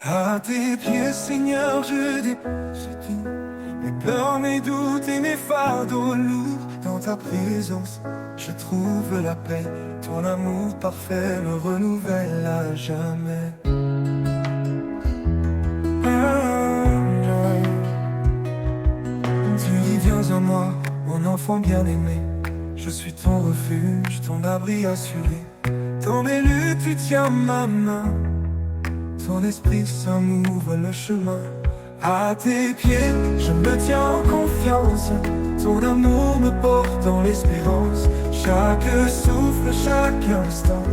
À tes pieds, Seigneur, je dépose tout. Mes peurs, mes doutes et mes fardeaux lourds. Dans ta présence, je trouve la paix. Ton amour parfait me renouvelle à jamais. Tu dis viens en moi, mon enfant bien-aimé. Je suis ton refuge, ton abri assuré. Dans mes luttes, tu tiens ma main. Ton esprit saint m'ouvre le chemin. À tes pieds, je me tiens en confiance. Ton amour me porte dans l'espérance. Chaque souffle, chaque instant,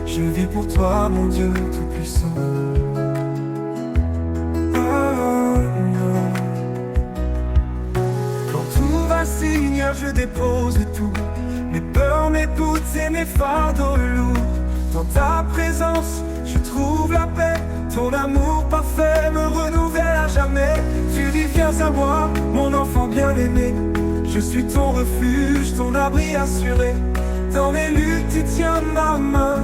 je vis pour toi, mon Dieu tout-puissant. Quand tout va, Seigneur, je dépose tout. Mes peurs, mes doutes et mes fardeaux lourds. Dans ta présence, je trouve la paix. Ton amour parfait me renouvelle à jamais. Tu dis viens à moi, mon enfant bien-aimé. Je suis ton refuge, ton abri assuré. Dans mes luttes, tu tiens ma main.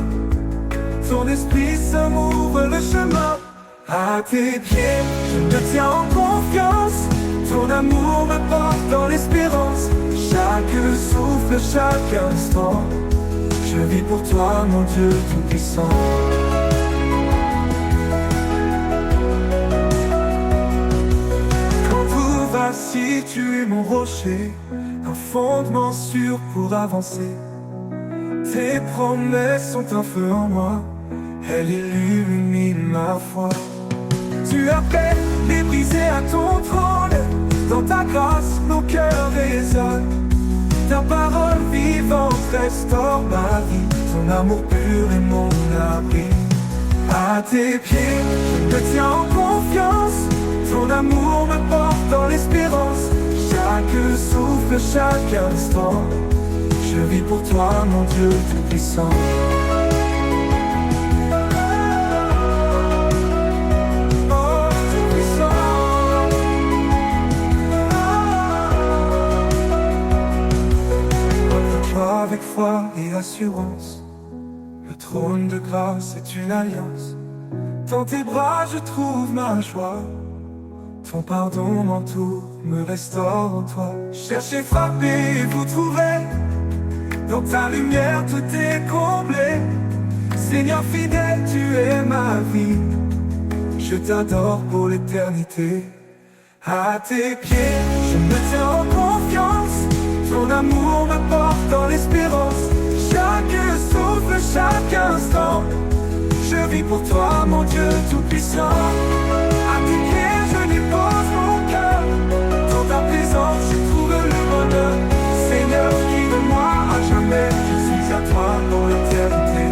Ton esprit saint m'ouvre le chemin. À tes pieds, je me tiens en confiance. Ton amour me porte dans l'espérance. Chaque souffle, chaque instant, je vis pour toi, mon Dieu tout-puissant. Quand tout va, si tu es mon rocher, un fondement sûr pour avancer. Tes promesses sont un feu en moi, elles illuminent ma foi. Tu appelles les brisés à ton trône. Dans ta grâce, nos cœurs résonnent. Ta parole vivante restaure ma vie. Ton amour pur est mon abri. À tes pieds, je me tiens en confiance. Ton amour me porte dans l'espérance. Chaque souffle, chaque instant, je vis pour toi, mon Dieu tout-puissant. Avec foi et assurance, le trône de grâce est une alliance. Dans tes bras je trouve ma joie. Ton pardon m'entoure, me restaure en toi. Cherchez, frappez et vous trouverez. Dans ta lumière tout est comblé. Seigneur fidèle, tu es ma vie. Je t'adore pour l'éternité. À tes pieds, je me tiens en confiance. Ton amour me porte dans l'espérance. Chaque souffle, chaque instant, je vis pour toi, mon Dieu tout-puissant. À tes pieds, je dépose mon cœur. Dans ta présence, je trouve le bonheur. Seigneur, guide-moi à jamais. Je suis à toi pour l'éternité.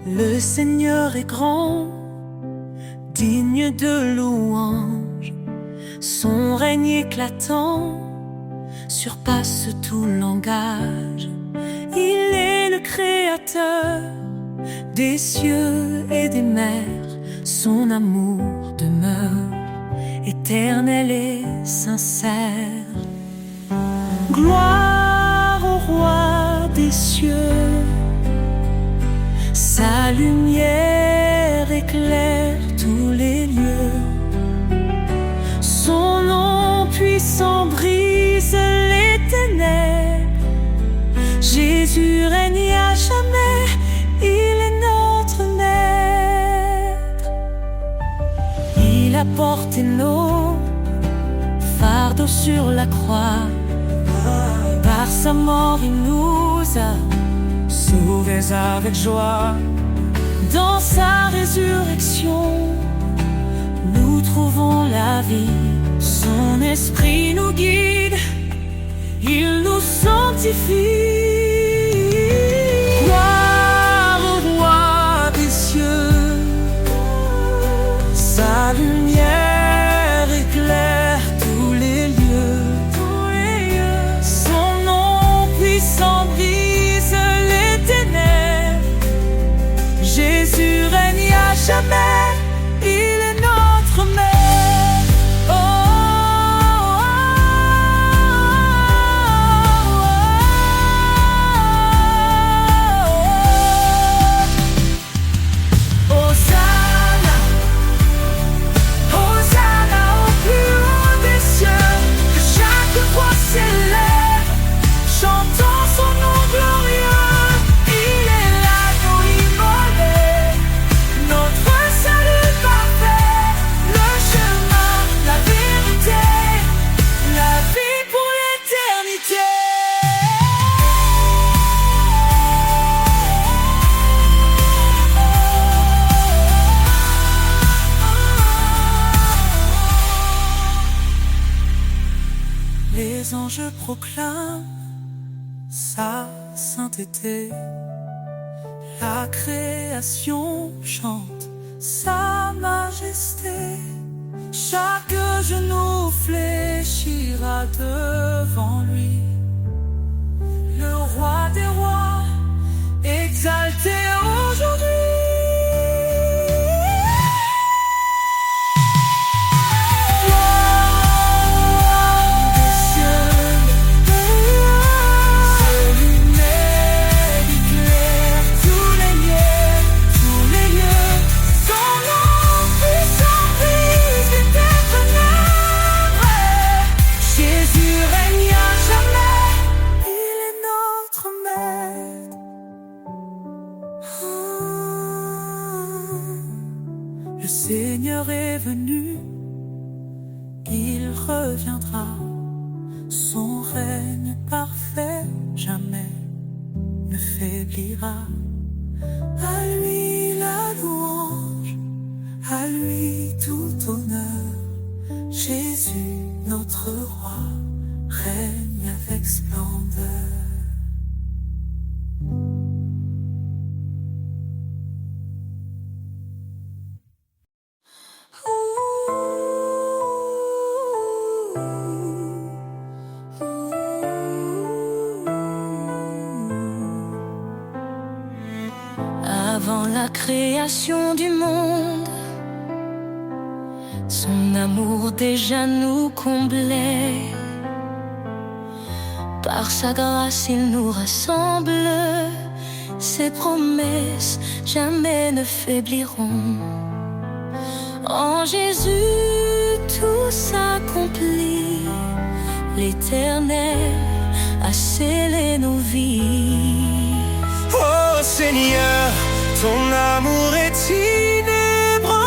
Le Seigneur est grand, digne de louange. Son règne éclatant surpasse tout langage. Il est le créateur des cieux et des mers. Son amour demeure éternel et sincère. Gloire au roi des cieux. Sa lumière éclaire tous les lieux. Son nom puissant brise les ténèbres. Jésus règne à jamais, il est notre maître. Il a porté nos fardeaux sur la croix. Par sa mort il nous a sauvés avec joie. Dans sa résurrection création, nous trouvons la vie. Son esprit nous guide, il nous sanctifie. Gloire au roi des cieux, sa lumière éclaire tous les lieux. Son nom puissant brise les ténèbres. Jésus règne à jamais, il est notre maître. Oh, Hosanna, Hosanna au plus haut des cieux, que chaque voix s'élève, chantant son nom glorieux. Il est l'agneau immolé, notre salut parfait, le chemin, la vérité, la vie pour l'éternité. Les anges proclament sa sainteté, la création chante sa majesté. Chaque genou fléchira devant lui, le roi des rois, exalté aujourd'hui. Le Seigneur est venu, il reviendra, son règne parfait jamais ne faiblira. À lui la louange, à lui tout honneur. Jésus, notre roi, règne avec splendeur. Avant la création du monde, son amour déjà nous comblait. Par sa grâce il nous rassemble, ses promesses jamais ne faibliront. En Jésus tout s'accomplit, l'Éternel a scellé nos vies. Oh Seigneur, ton amour est inébranlable.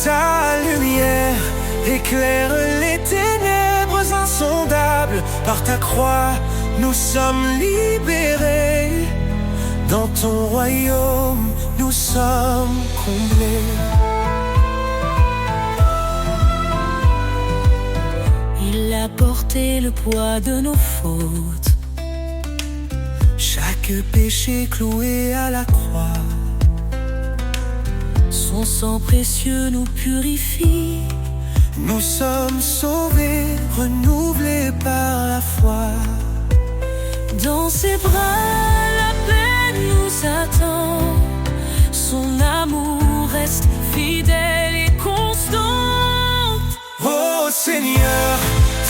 Ta lumière éclaire les ténèbres insondables. Par ta croix, nous sommes libérés. Dans ton royaume, nous sommes comblés. Il a porté le poids de nos fautes, Chaque péché cloué à la croix. son sang précieux nous purifie. Nous sommes sauvés, renouvelés par la foi. Dans ses bras, la paix nous attend. Son amour reste fidèle et constant. Oh Seigneur,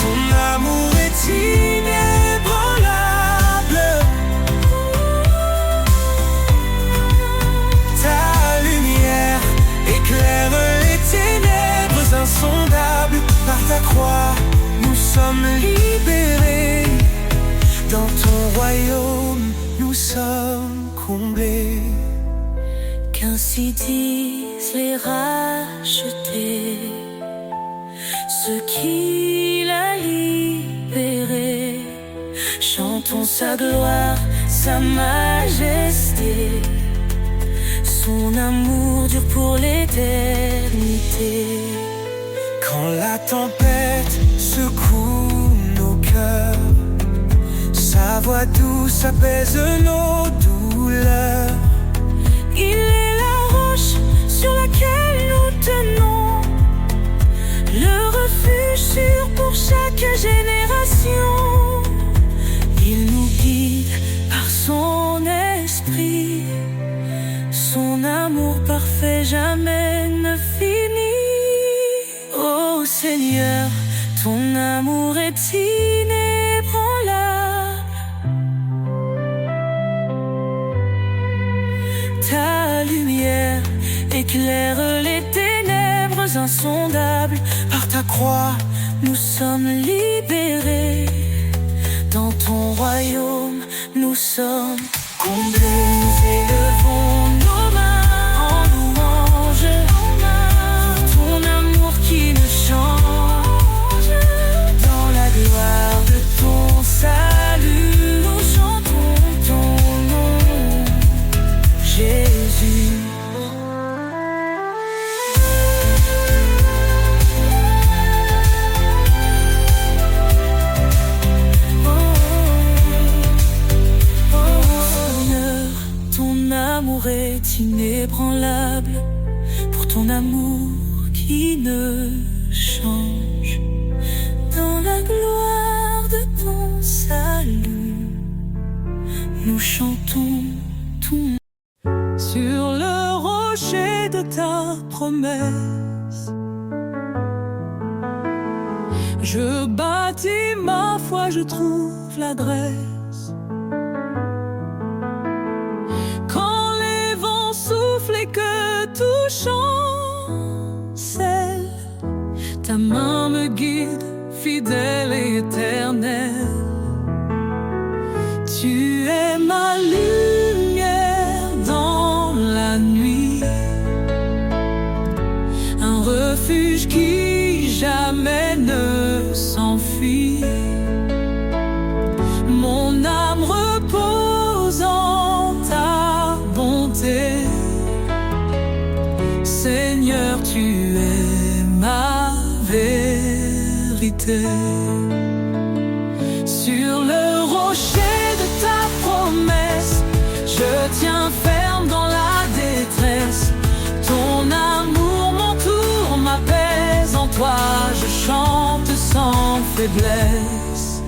ton amour est inébranlable. Ta lumière éclaire les ténèbres insondables. Par ta croix, nous sommes libérés. Dans ton royaume, nous sommes comblés. Qu'ainsi disent les rachetés, ceux qu'il a libérés. Chantons sa gloire, sa majesté. Son amour dure pour l'éternité. Quand la tempête secoue nos cœurs, sa voix douce apaise nos douleurs. Il est la roche sur laquelle nous tenons, le refuge sûr pour chaque génération. Il nous guide par son esprit, son amour parfait jamais ne finit. Oh Seigneur, ton amour est inébranlable. Ta lumière éclaire les ténèbres insondables. Par ta croix, Nous sommes libérés. Dans ton royaume, nous sommes comblés. Nous élevons nos mains en louange pour ton amour qui ne change. Dans la gloire de ton salut, nous chantons ton nom, Jésus. L'amour est inébranlable pour ton amour qui ne change. Dans la gloire de ton salut, nous chantons ton. Sur le rocher de ta promesse, je bâtis ma foi, je trouve l'adresse. Et que tout chancelle, ta main me guide, fidèle et éternelle. Tu es ma lumière dans la nuit, un refuge qui jamais ne s'enfuit. Mon âme repose en ta bonté. Seigneur, tu es ma vérité. Sur le rocher de ta promesse, je tiens ferme dans la détresse. Ton amour m'entoure, m'apaise. En toi, je chante sans faiblesse.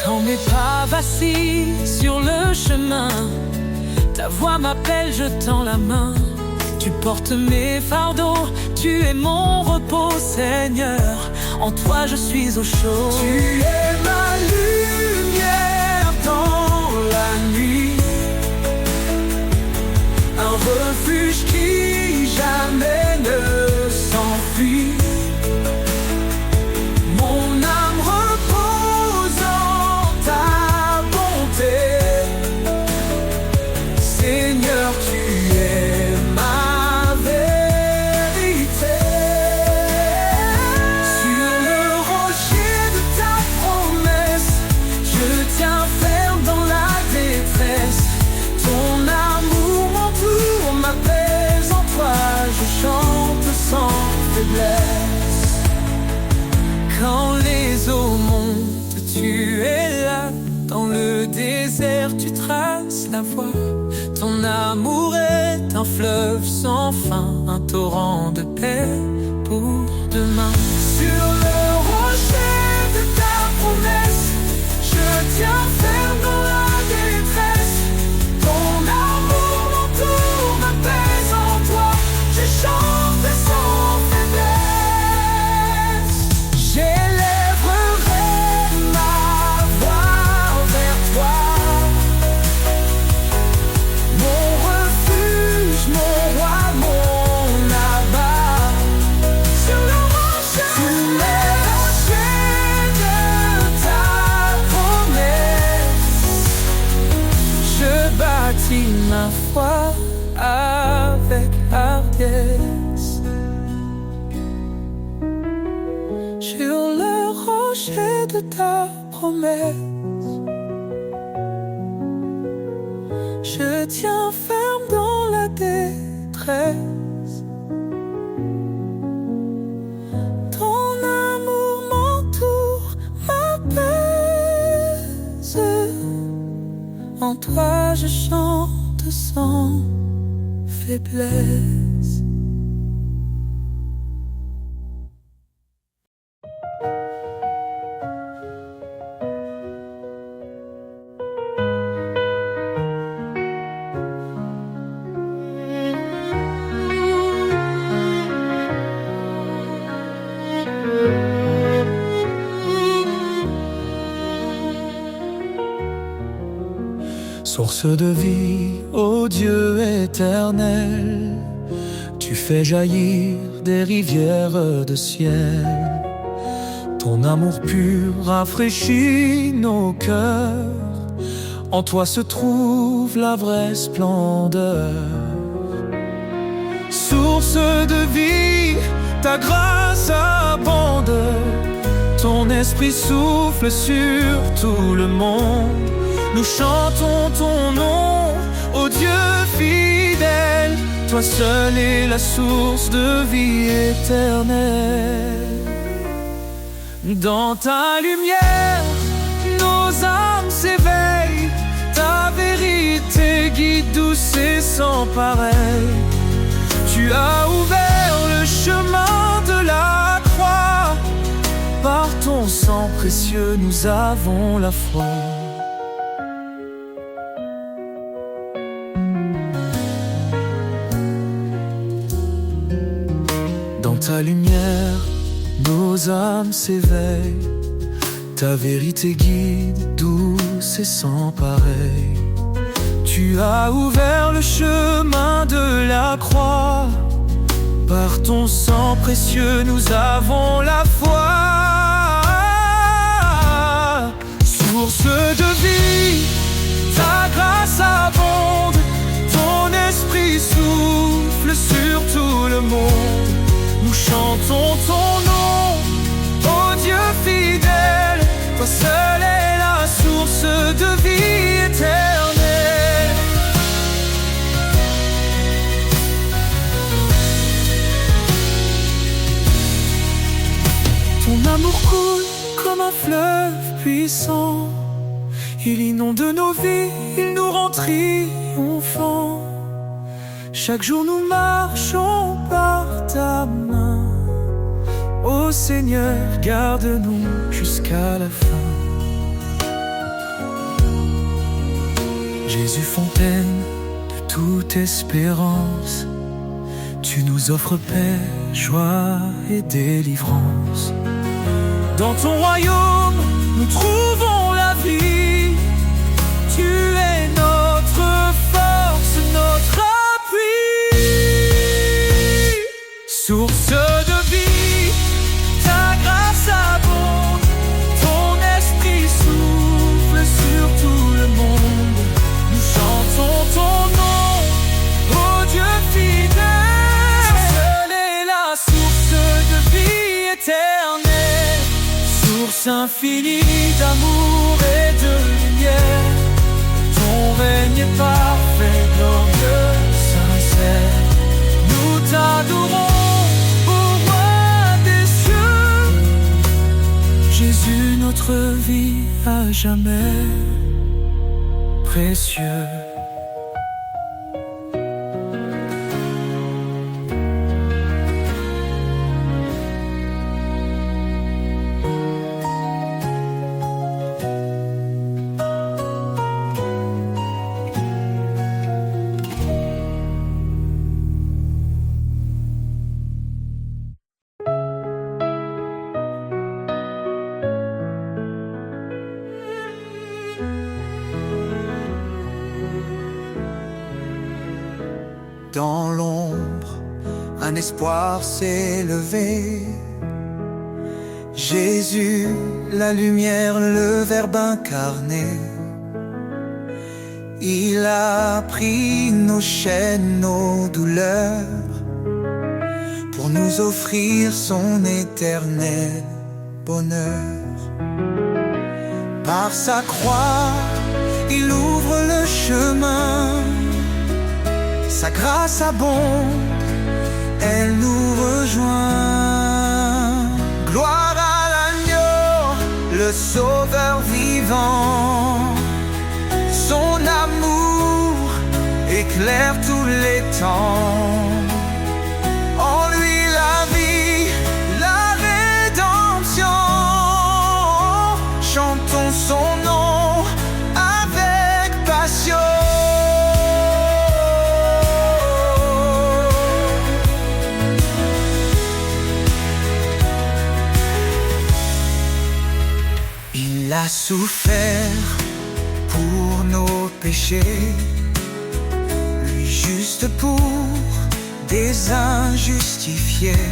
Quand mes pas vacillent sur le chemin, ta voix m'appelle, je tends la main. Tu portes mes fardeaux, tu es mon repos, Seigneur. En toi je suis au chaud. tu es ma lumière dans la nuit, un refuge qui jamais ne s'enfuit. Mon âme repose en ta bonté. Seigneur, tu es ma vérité. Sur le rocher de ta promesse, je tiens ferme dans la détresse. Ton amour m'entoure, m'apaise. En toi, je chante sans faiblesse. Quand les eaux montent, tu es là. Dans le désert, tu traces la voie. Ton amour est un fleuve sans fin, un torrent de paix pour demain. Sur le rocher de ta promesse, je tiens ferme dans la détresse. Ton amour m'entoure, m'apaise. En toi, je chante sans faiblesse. J'élèverai ma voix vers toi. Mon refuge, mon roi, mon abat. Sur le rocher de ta promesse, je bâtis ma foi avec hardiesse. Sur le rocher de ta promesse, je tiens ferme dans la détresse. Ton amour m'entoure, m'apaise. En toi je chante sans faiblesse. Source de vie, ô Dieu éternel, tu fais jaillir des rivières de ciel. Ton amour pur rafraîchit nos cœurs. En toi se trouve la vraie splendeur. Source de vie, ta grâce abonde. Ton esprit souffle sur tout le monde. Nous chantons ton nom, ô Dieu fidèle. Toi seul es la source de vie éternelle. Dans ta lumière, nos âmes s'éveillent. Ta vérité guide douce et sans pareil. Tu as ouvert le chemin de la croix. Par ton sang précieux, nous avons la foi. Dans ta lumière, nos âmes s'éveillent. Ta vérité guide, douce et sans pareil. Tu as ouvert le chemin de la croix. Par ton sang précieux, nous avons la foi. Source de vie, ta grâce abonde. Ton esprit souffle sur tout le monde. Nous chantons ton nom, ô Dieu fidèle. Toi seul est la source de vie éternelle. Ton amour coule comme un fleuve puissant. Il inonde nos vies, il nous rend triomphants. Chaque jour nous marchons par ta main. Ô Seigneur, garde-nous jusqu'à la fin. Jésus, fontaine de toute espérance, tu nous offres paix, joie et délivrance. Dans ton royaume, nous trouvons la vie. Tu es notre force, notre appui. Source de vie, ta grâce abonde. Ton esprit souffle sur tout le monde. Nous chantons ton nom, ô Dieu fidèle. Seule est la source de vie éternelle. Source infinie d'amour et de lumière. Ton règne est parfait, glorieux, sincère. Nous t'adorons, ô roi des cieux. Jésus, notre vie à jamais précieux. Dans l'ombre, un espoir s'est levé. Jésus, la lumière, le Verbe incarné. Il a pris nos chaînes, nos douleurs, pour nous offrir son éternel bonheur. Par sa croix, il ouvre le chemin sa grâce abonde, elle nous rejoint. Gloire à l'agneau, le sauveur vivant. Son amour éclaire tous les temps. En lui la vie, la rédemption. Chantons son nom avec passion. Il a souffert pour nos péchés, lui juste pour des injustifiés.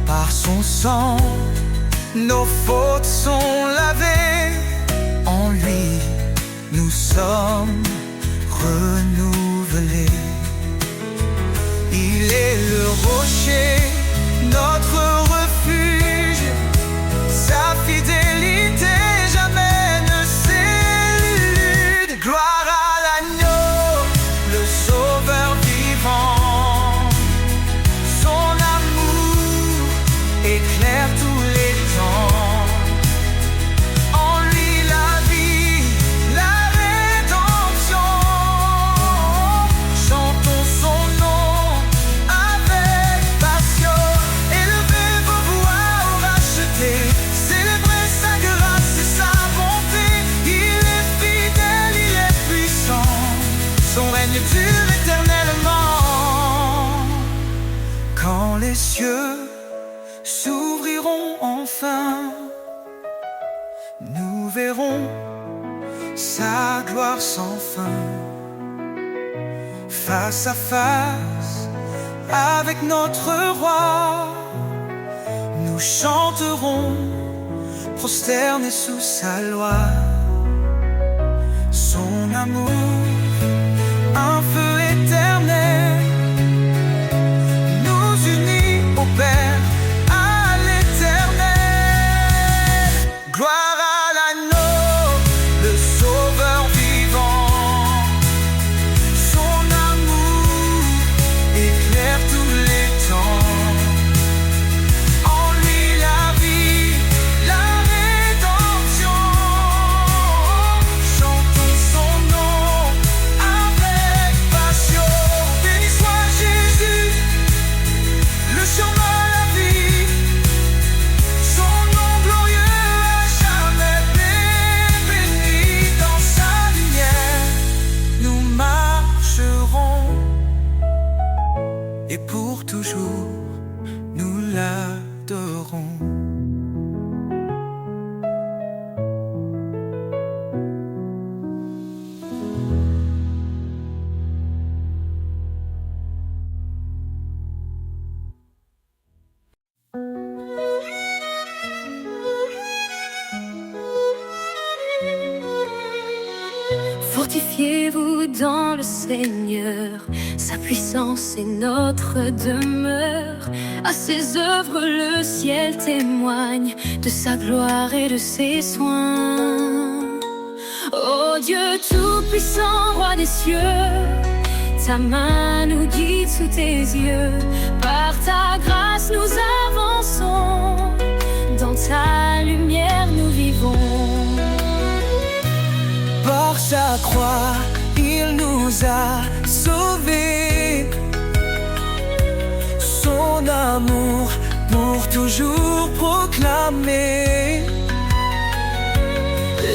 Par son sang, nos fautes sont lavées. En lui, nous sommes renouvelés. Il est le rocher, notre refuge. Sa fidélité jamais ne s'élude. Gloire à l'agneau, le sauveur vivant. Son amour éclaire tous les temps. En lui la vie, la rédemption. Chantons son nom avec passion. Élevez vos voix au racheté. Célébrez sa grâce et sa bonté. Il est fidèle, il est puissant. Son règne dure éternellement. Quand les cieux s'ouvriront enfin, nous verrons sa gloire sans fin. Face à face avec notre roi, nous chanterons prosternés sous sa loi. Son amour, un feu éternel, nous unit au Père, à l'éternel. Gloire à l'agneau, le sauveur vivant. Son amour éclaire tous les temps. En lui la vie, la rédemption. Chantons son nom avec passion. Béni soit Jésus, le chemin, la vie. Son nom glorieux à jamais béni. Dans sa lumière, nous marcherons. Et pour toujours, nous l'adorons. Fortifiez-vous dans le Seigneur, sa puissance est notre demeure. À ses œuvres le ciel témoigne de sa gloire et de ses soins. Ô Dieu tout-puissant, roi des cieux, ta main nous guide sous tes yeux. Par ta grâce nous avançons, dans ta lumière nous vivons. Par sa croix, il nous a sauvés. Son amour pour toujours proclamer.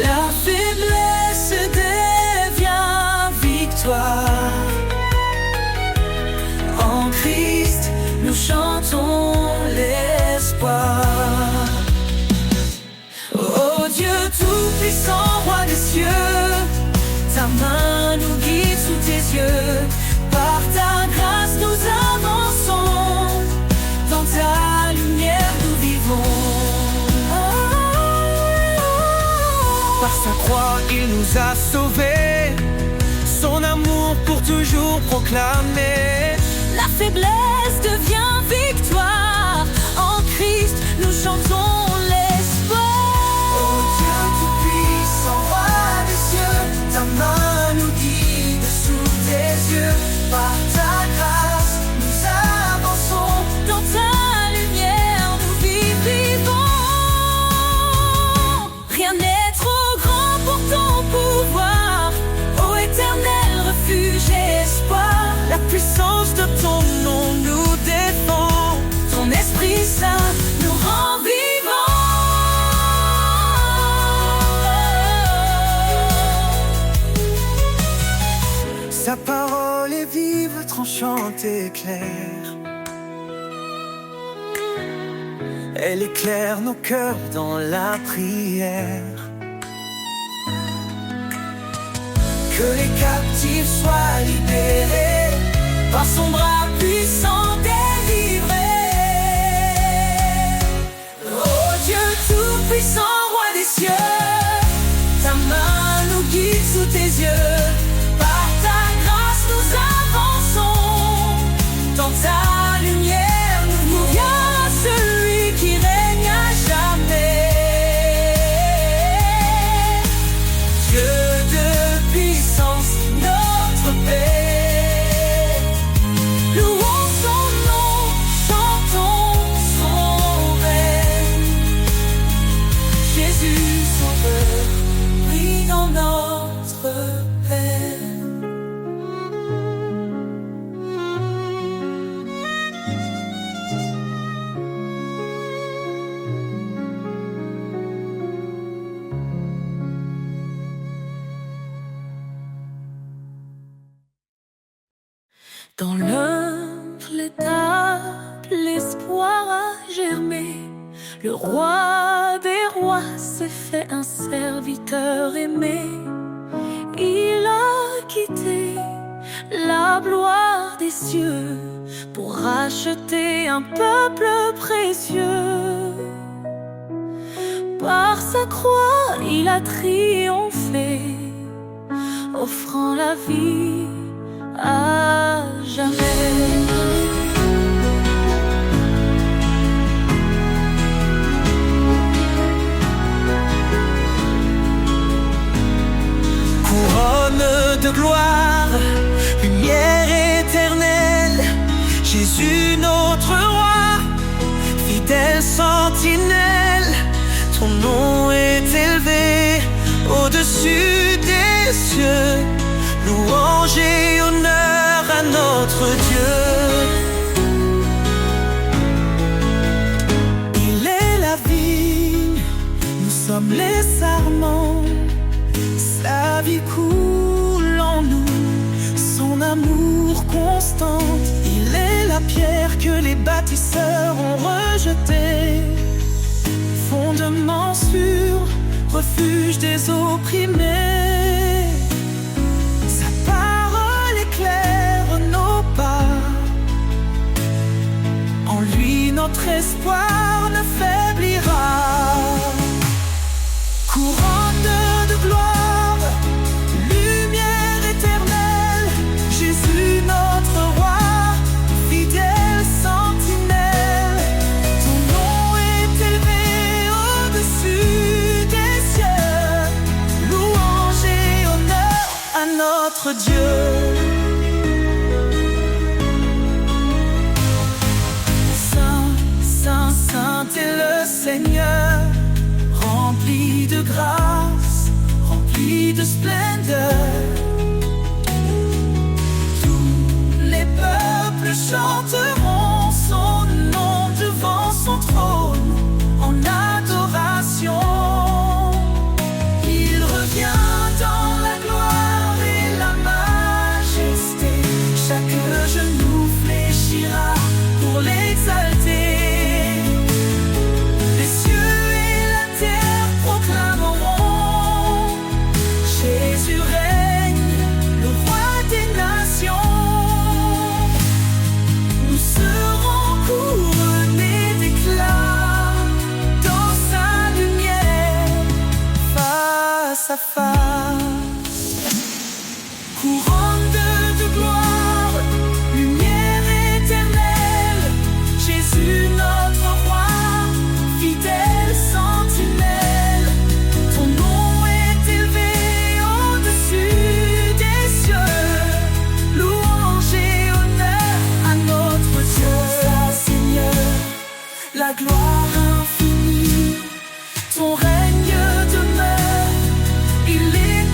La faiblesse devient victoire. En Christ, nous chantons l'espoir. Ô Dieu tout-puissant, roi des cieux, ta main nous guide sous tes yeux. Par ta grâce nous avançons, dans ta lumière nous vivons. Par sa croix il nous a sauvés, son amour pour toujours proclamé. La faiblesse devient victoire, en Christ nous chantons l'espoir. Ô Dieu tout-puissant, roi des cieux, ta main nous guide sous tes yeux. chantée claire. Elle éclaire nos cœurs dans la prière. Que les captifs soient libérés, par son bras puissant délivrés. Oh Dieu tout-puissant, roi des cieux, ta main nous guide sous tes yeux. Par ta grâce nous avançons, dans ta lumière nous vient celui qui règne à jamais. Dieu de puissance, notre paix. Louons son nom, chantons son règne. Jésus sauveur, brille dans notre peine. Dans l'humble étape, l'espoir a germé. Le roi des rois s'est fait un serviteur aimé. Il a quitté la gloire des cieux pour racheter un peuple précieux. Par sa croix, il a triomphé, offrant la vie à jamais. Couronne de gloire, lumière éternelle, Jésus notre roi, fidèle sentinelle. Ton nom est élevé au-dessus des cieux. Louange et honneur à notre Dieu. Il est la vigne, nous sommes les sarments. Sa vie coule en nous, son amour constant. Il est la pierre que les bâtisseurs ont rejetée. Fondement sûr, refuge des opprimés. Sa parole éclaire nos pas. En lui notre espoir ne faiblira. Couronne de gloire, lumière éternelle, Jésus notre roi, fidèle sentinelle. Ton nom est élevé au-dessus des cieux. Louange et honneur à notre Dieu. Saint, Saint, Saint est le Seigneur, rempli de grâce, rempli de splendeur. Tous les peuples chanteront son nom devant son trône en adoration. Il revient dans la gloire et la majesté. Chaque genou fléchira pour l'exalter. Les cieux et la terre proclameront: Jésus règne, le roi des nations. Nous serons couronnés d'éclat dans sa lumière, face à face. Couronne de gloire, lumière éternelle, Jésus notre roi, fidèle sentinelle. Ton nom est élevé au-dessus des cieux. Louange et honneur à notre Dieu. Seigneur, la gloire infinie, ton règne demeure. Il est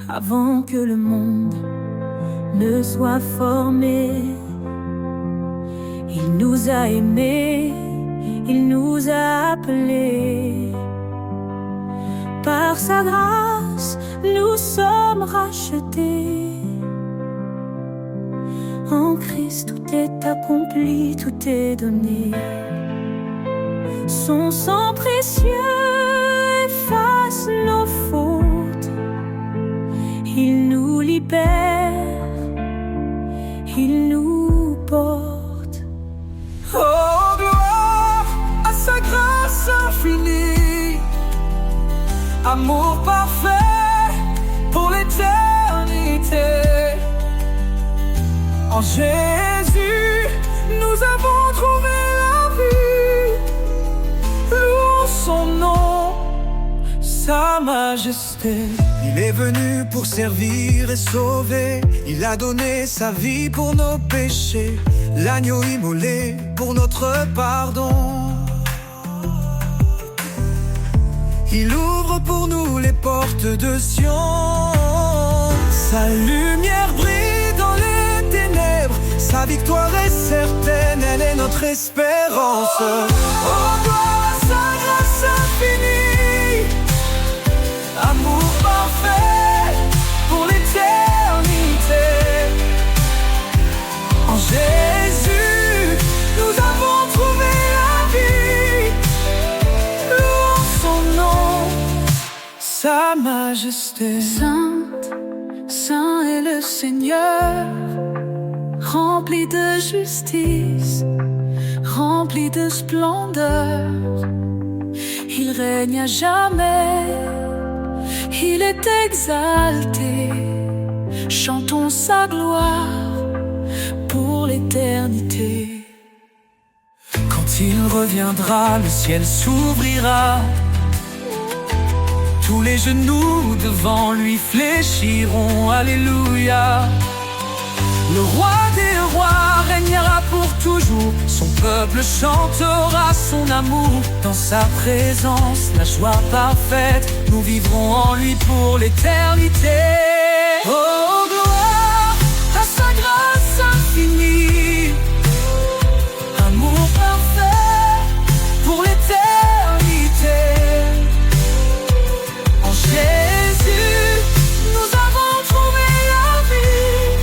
avant que le monde ne soit formé. Il nous a aimés, il nous a appelés. Par sa grâce, nous sommes rachetés. En Christ, tout est accompli, tout est donné. Son sang précieux efface nos fautes. Il nous libère, il nous porte. Oh, gloire à sa grâce infinie, amour parfait pour l'éternité. En Jésus, nous avons trouvé la vie. Louons son nom, sa majesté. Il est venu pour servir et sauver. Il a donné sa vie pour nos péchés. L'agneau immolé pour notre pardon. Il ouvre pour nous les portes de Sion. Sa lumière brille dans les ténèbres. Sa victoire est certaine, elle est notre espérance. Oh, gloire à sa grâce infinie, amour parfait pour l'éternité. En Jésus, nous avons trouvé la vie. Louons son nom, sa majesté. Sainte, saint est le Seigneur, rempli de justice, rempli de splendeur. Il règne à jamais, il est exalté. Chantons sa gloire pour l'éternité. Quand il reviendra, le ciel s'ouvrira. Tous les genoux devant lui fléchiront. Alléluia. Le roi des rois régnera pour toujours. Son peuple chantera son amour. Dans sa présence, la joie parfaite, nous vivrons en lui pour l'éternité. Oh, gloire à sa grâce infinie, amour parfait pour l'éternité. En Jésus, nous avons trouvé la vie.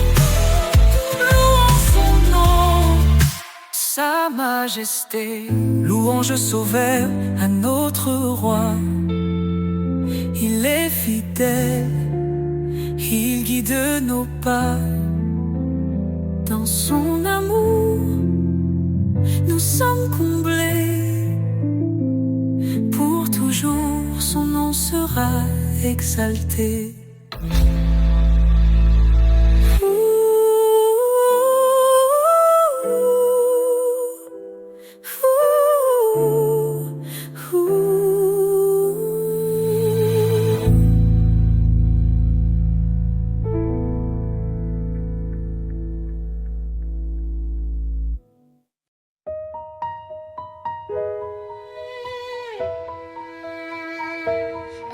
Louons son nom, sa majesté. Louange sauveur à notre roi. Il est fidèle, il guide nos pas. Dans son amour, nous sommes comblés. Pour toujours, son nom sera exalté.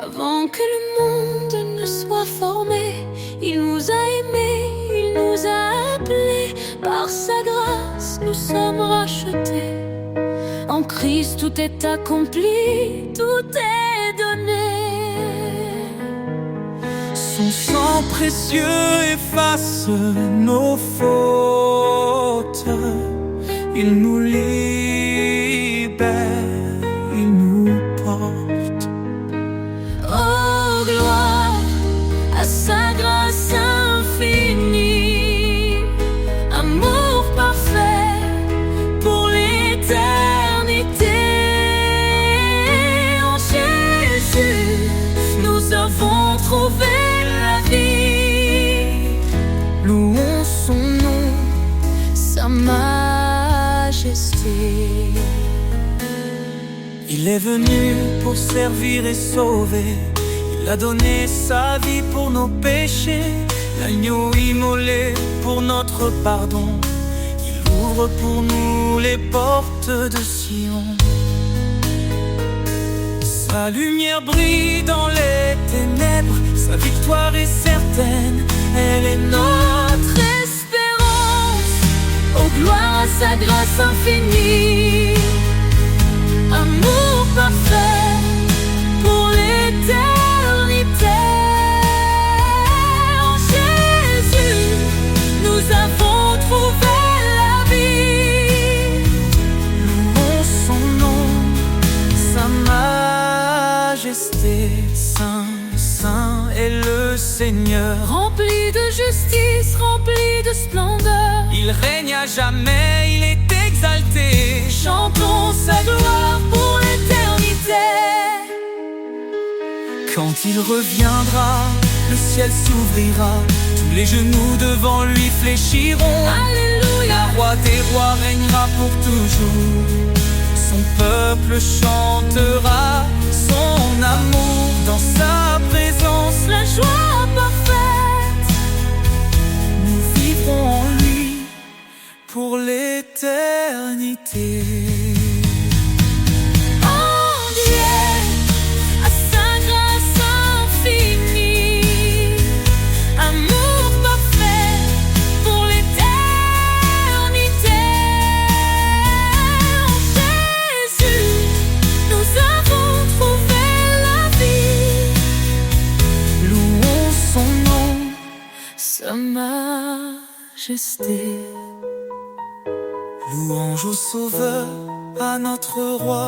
Avant que le monde ne soit formé, il nous a aimés, il nous a appelés. Par sa grâce, nous sommes rachetés. En Christ, tout est accompli, tout est donné. Son sang précieux efface nos fautes. Il nous libère, il nous porte. Oh, gloire à sa grâce infinie, amour parfait pour l'éternité. En Jésus, nous avons trouvé la vie. Louons son nom, Sa majesté. Il est venu pour servir et sauver. Il a donné sa vie pour nos péchés. L'agneau immolé pour notre pardon. Il ouvre pour nous les portes de Sion. Sa lumière brille dans les ténèbres. Sa victoire est certaine. certaine, elle est notre espérance. Oh gloire à sa grâce infinie, amour parfait pour l'éternité. En Jésus, nous avons trouvé la vie. Louons son nom, sa majesté. Saint, saint est le Seigneur, rempli de justice, rempli de splendeur. Il règne à jamais, il est exalté. Chantons sa gloire pour l'éternité. Quand il reviendra, le ciel s'ouvrira, tous les genoux devant lui fléchiront. Alléluia. Le roi des rois régnera pour toujours. Son peuple chantera son amour dans sa présence. La joie parfaite, Nous vivrons en lui pour l'éternité. en Dieu, à sa grâce infinie, amour parfait pour l'éternité. En Jésus, nous avons trouvé la vie. Louons son nom, Sa majesté. louange au Sauveur, à notre Roi.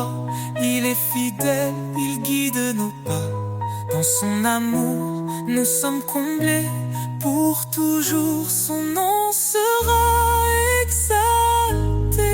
Il est fidèle, il guide nos pas. Dans son amour, nous sommes comblés. Pour toujours, son nom sera exalté.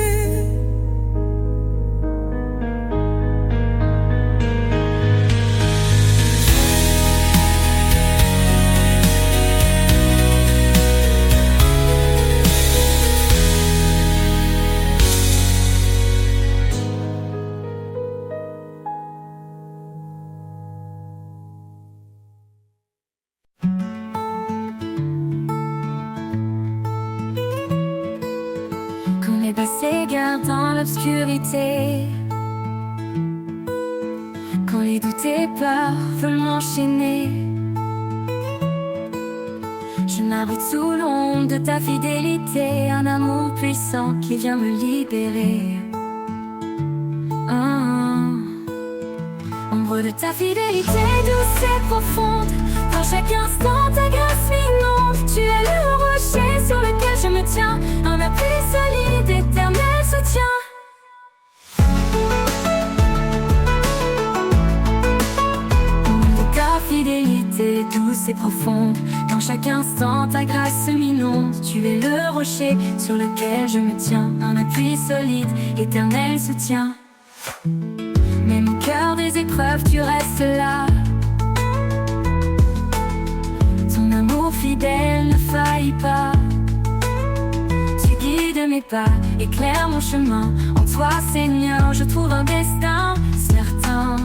Quand les bas s'égarent dans l'obscurité, quand les doutes et peurs veulent m'enchaîner, je m'abrite sous l'ombre de ta fidélité, un amour puissant qui vient me libérer. Ombre de ta fidélité douce et profonde, dans chaque instant ta grâce m'inonde. Tu es le rocher sur lequel je me tiens, un appui solide, éternel soutien. Ombre de ta fidélité douce et profonde, dans chaque instant ta grâce m'inonde. Tu es le rocher sur lequel je me tiens, un appui solide, éternel soutien. Même au cœur des épreuves, tu restes là. Ton amour fidèle ne faillit pas. Tu guides mes pas, éclaires mon chemin. En toi, Seigneur, je trouve un destin certain.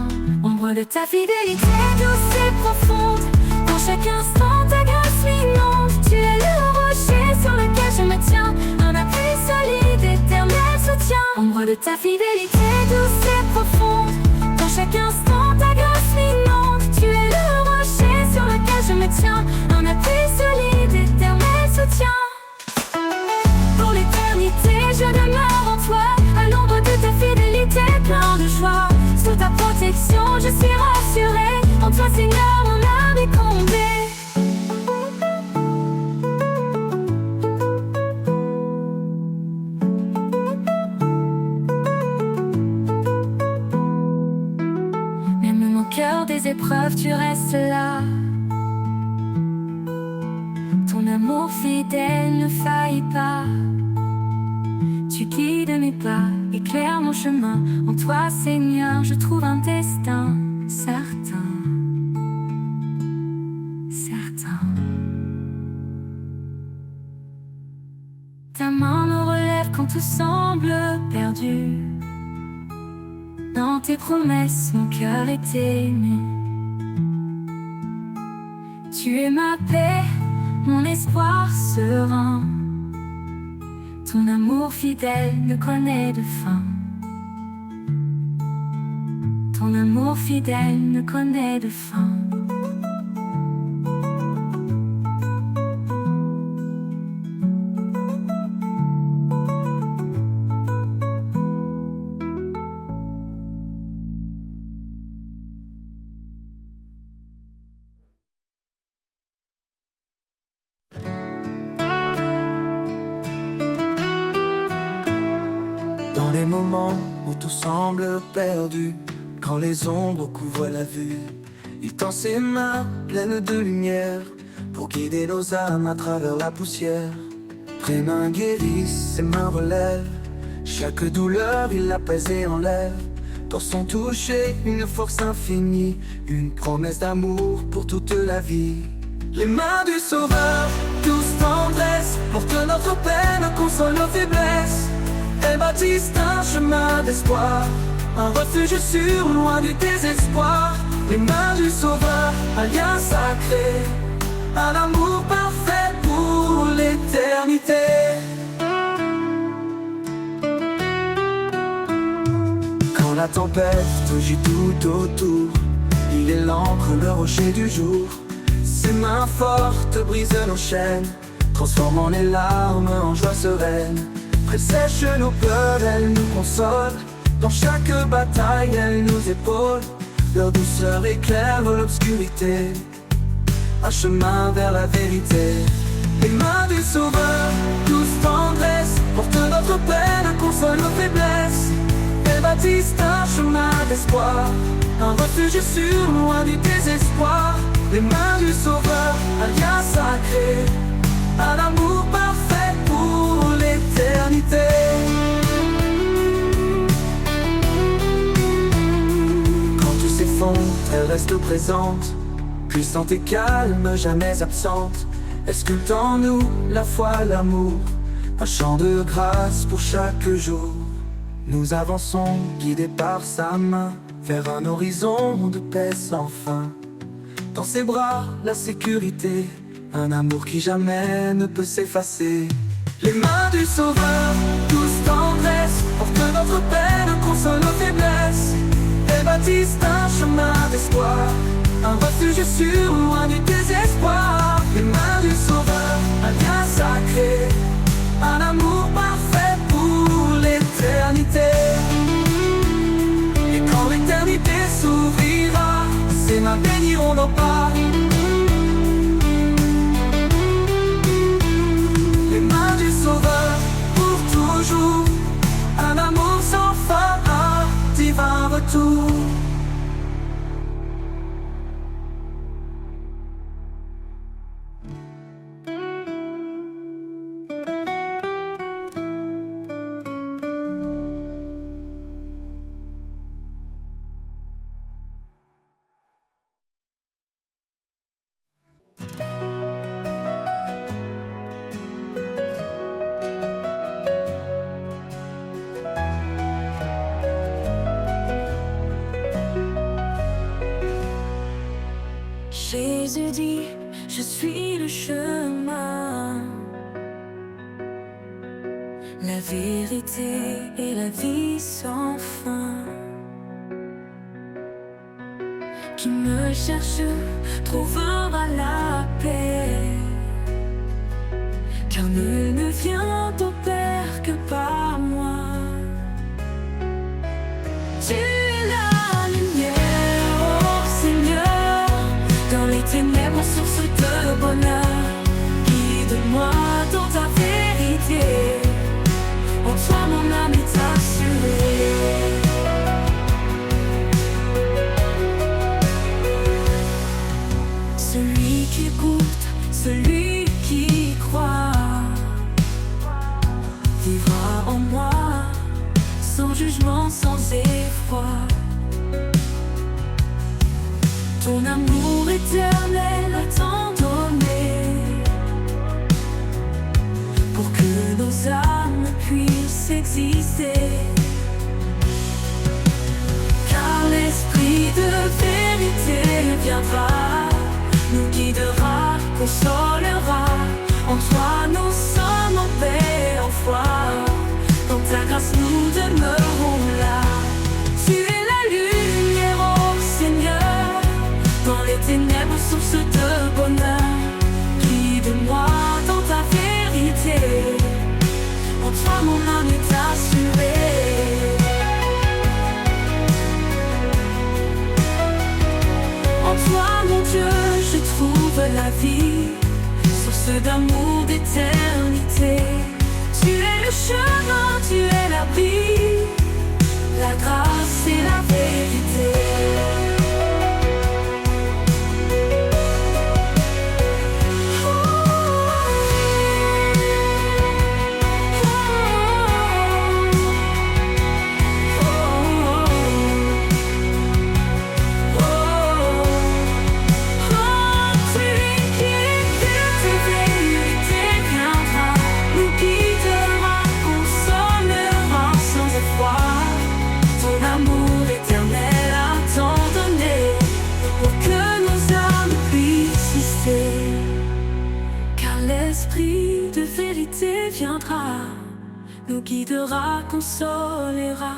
Ombre de ta fidélité douce et profonde, dans chaque instant ta grâce m'inonde. Tu es le rocher sur lequel je me tiens, un appui solide, éternel soutien. Ombre de ta fidélité douce et profonde, dans chaque instant ta grâce m'inonde. Tu es le rocher sur lequel je me tiens, un appui solide, éternel soutien. Pour l'éternité je demeure en toi, à l'ombre de ta fidélité plein de joie. Sous ta protection je suis rassuré, en toi Seigneur mon âme est comblée. Même au cœur des épreuves tu restes là. Ton amour fidèle ne faillit pas. Tu guides mes pas, éclaires mon chemin. En toi, Seigneur, je trouve un destin certain. Certain. Ta main me relève quand tout semble perdu. Dans tes promesses, mon cœur est aimé. Tu es ma paix, mon espoir serein. Ton amour fidèle ne connaît de fin. Ton amour fidèle ne connaît de fin. moments où tout semble perdu, quand les ombres couvrent la vue, il tend ses mains pleines de lumière pour guider nos âmes à travers la poussière. Ses mains guérissent, ses mains relèvent chaque douleur, il l'apaise et enlève. Dans son toucher, une force infinie, une promesse d'amour pour toute la vie. Les mains du Sauveur, douce tendresse, portent notre peine, consolent nos faiblesses. Elles bâtissent un chemin d'espoir, un refuge sûr, loin du désespoir. Les mains du Sauveur, un lien sacré, un amour parfait pour l'éternité. Quand la tempête gît tout autour, il est l'encre, le rocher du jour. Ses mains fortes brisent nos chaînes, transformant les larmes en joie sereine. Pressèche nos pleurs, elle nous console. Dans chaque bataille, elle nous épaule. Leur douceur éclaire l'obscurité, un chemin vers la vérité. Les mains du Sauveur, douce tendresse, portent notre peine, consolent nos faiblesses. Elles bâtissent un chemin d'espoir, un refuge sûr, loin du désespoir. Les mains du Sauveur, un lien sacré, un amour parfait pour l'éternité. Quand tout s'effondre, elle reste présente, puissante et calme, jamais absente. Elle sculpte en nous la foi, l'amour, un chant de grâce pour chaque jour. Nous avançons, guidés par sa main, vers un horizon de paix sans fin. Dans ses bras, la sécurité, un amour qui jamais ne peut s'effacer. Les mains du Sauveur, douce tendresse, portent notre peine, consolent nos faiblesses. Elles bâtissent un chemin d'espoir, un refuge sûr, loin du désespoir. Les mains du Sauveur, un lien sacré, un amour parfait pour l'éternité. Et quand l'éternité s'ouvrira, ses mains béniront nos pas. Les mains du Sauveur, pour toujours, un amour sans fin, un divin retour. Jésus dit, je suis le chemin, la vérité et la vie sans fin. Qui me cherche trouvera la paix, car nul ne vient au Père que par moi. Tu es la lumière, oh Seigneur, dans les ténèbres, source de bonheur. Guide-moi dans ta vérité, en toi mon âme est assurée. Celui qui écoute, celui qui croit, vivra en moi, sans jugement, sans effroi. Ton amour éternel a tant donné, pour que nos âmes puissent exister. Car l'esprit de vérité viendra, nous guidera, consolera. En toi nous sommes en paix, en foi. Dans ta grâce nous demeurons là. Tu es la lumière, oh Seigneur, dans les ténèbres, source de bonheur. Guide-moi dans ta vérité, en toi mon âme est assurée. En toi mon Dieu je trouve la vie, source d'amour, d'éternité. Tu es le chemin, tu es la vie, l'esprit de vérité viendra, nous guidera, consolera.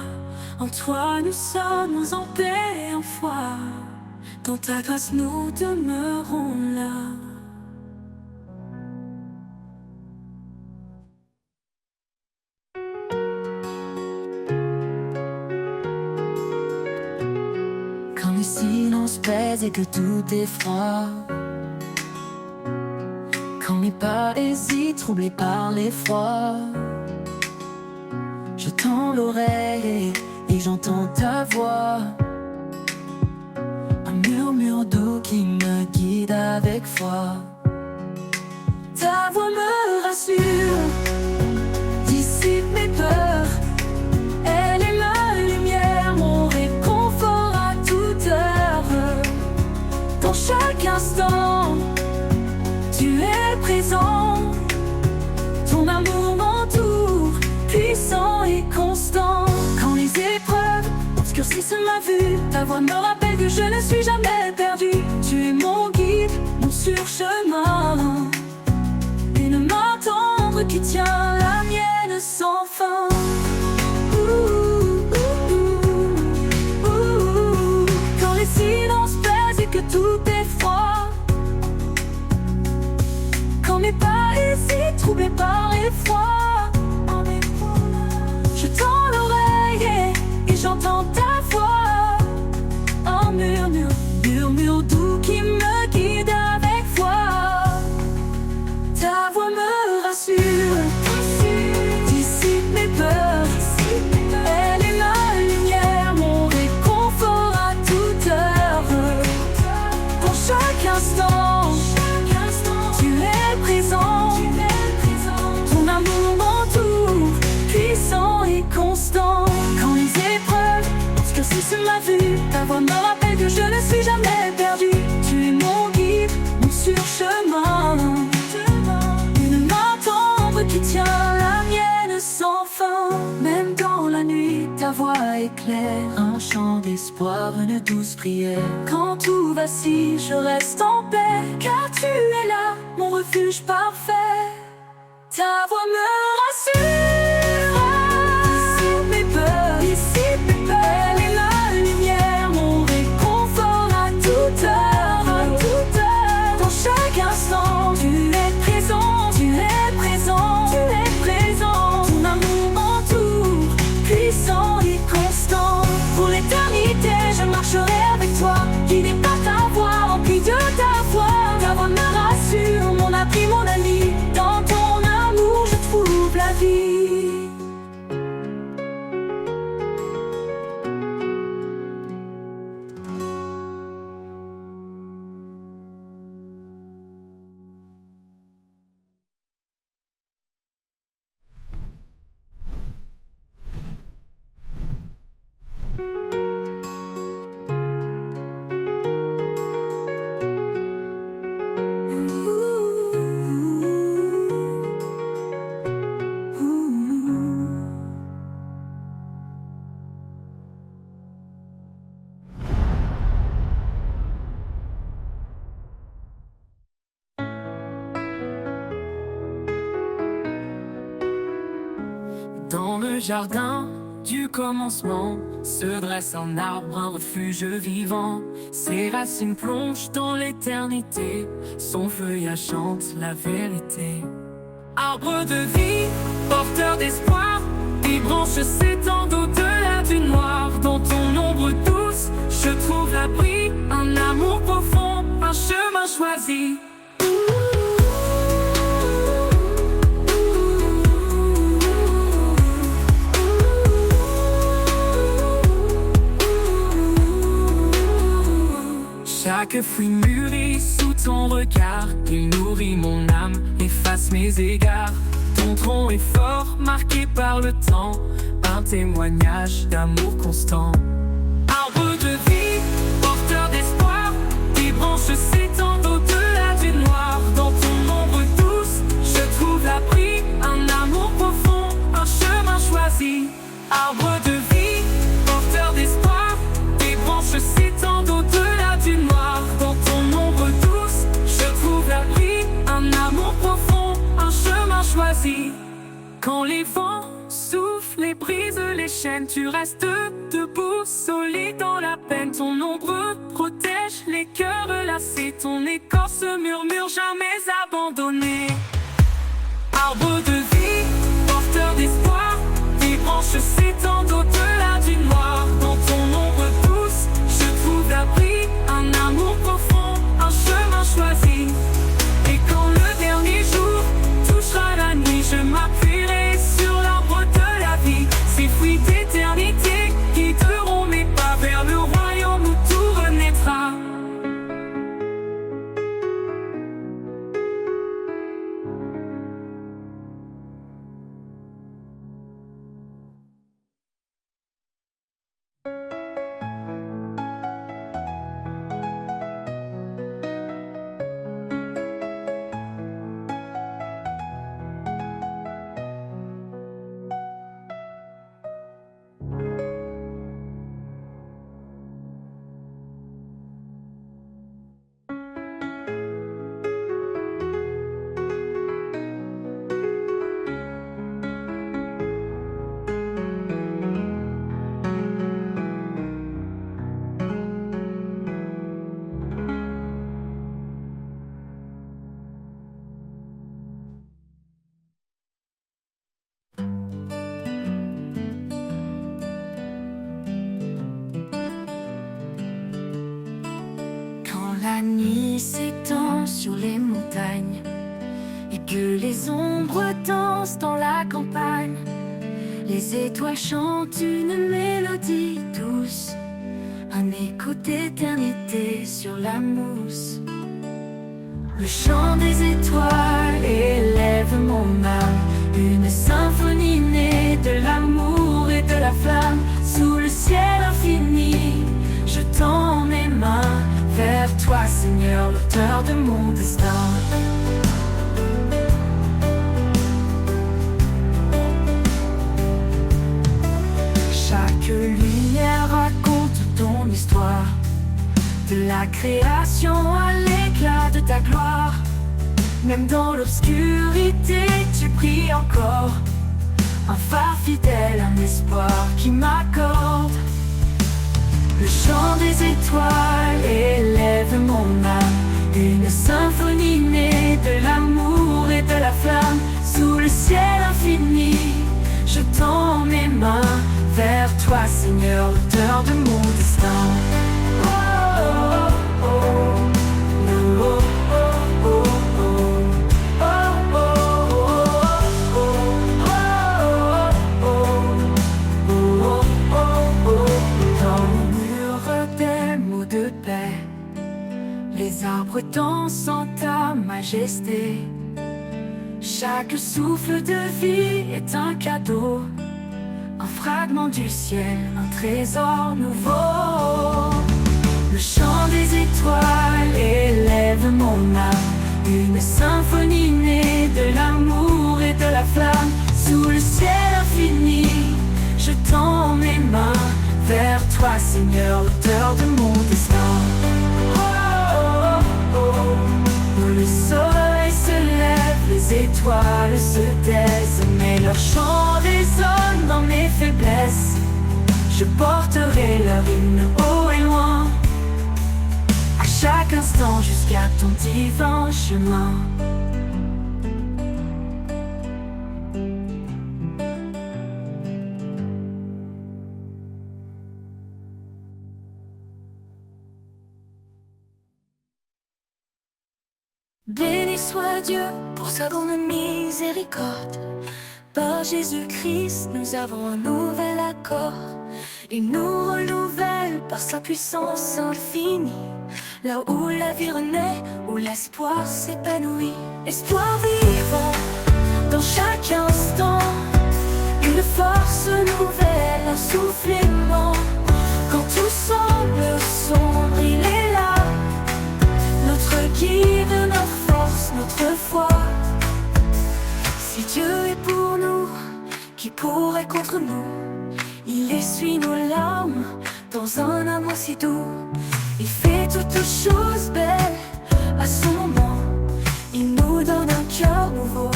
En toi nous sommes en paix et en foi, dans ta grâce nous demeurons là. Quand le silence pèse et que tout est froid, quand mes pas hésitent, troublés par l'effroi, je tends l'oreille et j'entends ta voix, un murmure doux qui me guide avec foi. Ta voix me rassure, dissipe mes peurs. Elle est ma lumière, mon réconfort à toute heure. Dans chaque instant, tu es présent. Ton amour m'entoure, puissant et constant. Quand les épreuves obscurcissent ma vue, ta voix me rappelle que je ne suis jamais perdu. Tu es mon guide, mon surchemin, une main tendre qui tient la mienne sans fin. Quand les silences pèsent et que tout est froid, quand mes pas hésitent, troublés par l'effroi, je tends l'oreille et j'entends ta voix, un murmure, murmure doux qui me guide avec foi. Ta voix me rassure, dissipe mes peurs. Elle est ma lumière, mon réconfort à toute heure. Pour chaque instant, tu es présent. Ton amour m'entoure, puissant et constant. Quand les épreuves obscurcissent ma vue, ta voix me rappelle que je ne suis jamais perdu. Tu es mon guide, mon surchemin, une main tendre qui tient la mienne sans fin. Même dans la nuit, ta voix éclaire un chant d'espoir, une douce prière. Quand tout vacille, je reste en paix, car tu es là, mon refuge parfait. Ta voix me rassure, dissipe mes peurs, dissipe mes peurs. Elle est ma lumière, mon réconfort à toute heure, dans chaque instant, tu es présent, tu es présent, tu es présent. Ton amour m'entoure, puissant et constant. Pour l'éternité, je marcherai avec toi, guidé par ta voix, rempli de ta foi. Ta voix me rassure, mon abri, mon ami. Dans ton amour, je trouve la vie. Dans le jardin du commencement se dresse un arbre, un refuge vivant. Ses racines plongent dans l'éternité, son feuillage chante la vérité. Arbre de vie, porteur d'espoir, tes branches s'étendent au-delà du noir. Dans ton ombre douce, je trouve l'abri, un amour profond, un chemin choisi. Chaque fruit mûrit sous ton regard, il nourrit mon âme, efface mes égards. Ton tronc est fort, marqué par le temps, un témoignage d'amour constant. Arbre de vie, porteur d'espoir, tes branches s'étendent au-delà du noir. Dans ton ombre douce, je trouve l'abri, un amour profond, un chemin choisi. Arbre de vie, porteur d'espoir, tes branches s'étendent au-delà du noir. Dans ton ombre douce, je trouve l'abri, un amour profond, choisi. Quand les vents soufflent et brisent les chaînes, tu restes debout, solide dans la peine. Ton ombre protège les cœurs lassés, ton écorce murmure jamais abandonné. Arbre de vie, porteur d'espoir, tes branches s'étendent au-delà du noir. Dans ton ombre douce, je trouve l'abri, un amour profond, un chemin choisi. Et quand le dernier jour touchera la nuit, je m'appuierai sur l'arbre de la vie. Ces fruits d'éternité guideront mes pas vers le royaume où tout renaîtra. La nuit s'étend sur les montagnes et que les ombres dansent dans la campagne. Les étoiles chantent une mélodie douce, un écho d'éternité sur la mousse. Le chant des étoiles élève mon âme, une symphonie née de l'amour et de la flamme. Sous le ciel infini, je tends mes mains vers toi, Seigneur, l'auteur de mon destin. Chaque lumière raconte ton histoire, de la création à l'éclat de ta gloire. Même dans l'obscurité, tu brilles encore, un phare fidèle, un espoir qui m'accorde. Le chant des étoiles élève mon âme, une symphonie née de l'amour et de la flamme. Sous le ciel infini, je tends mes mains vers toi, Seigneur, l'auteur de mon destin. Oh, oh, oh, oh. Oh, oh, oh, oh. Oh, oh, oh, oh. Oh, oh, oh, oh. Des mots de paix, les arbres dansent en ta majesté. Chaque souffle de vie est un cadeau, un fragment du ciel, un trésor nouveau. Le chant des étoiles élève mon âme, une symphonie née de l'amour et de la flamme. Sous le ciel infini, je tends mes mains vers toi, Seigneur, l'auteur de mon destin. Oh, oh, oh, oh. Le soleil se lève, les étoiles se taisent, mais leur chant résonne dans mes faiblesses. Je porterai leur hymne haut et loin, à chaque instant jusqu'à ton divin chemin. Béni soit Dieu pour sa grande miséricorde. Par Jésus-Christ, nous avons un nouvel accord. Il nous renouvelle par sa puissance infinie. Là où la vie renaît, où l'espoir s'épanouit. Espoir vivant dans chaque instant, une force nouvelle, un souffle aimant. Quand tout semble sombre, il est là, notre guide, notre force, notre foi. Si Dieu est pour nous, qui pourrait contre nous? Il essuie nos larmes dans un amour si doux. Il fait toutes choses belles à son moment. Il nous donne un cœur nouveau,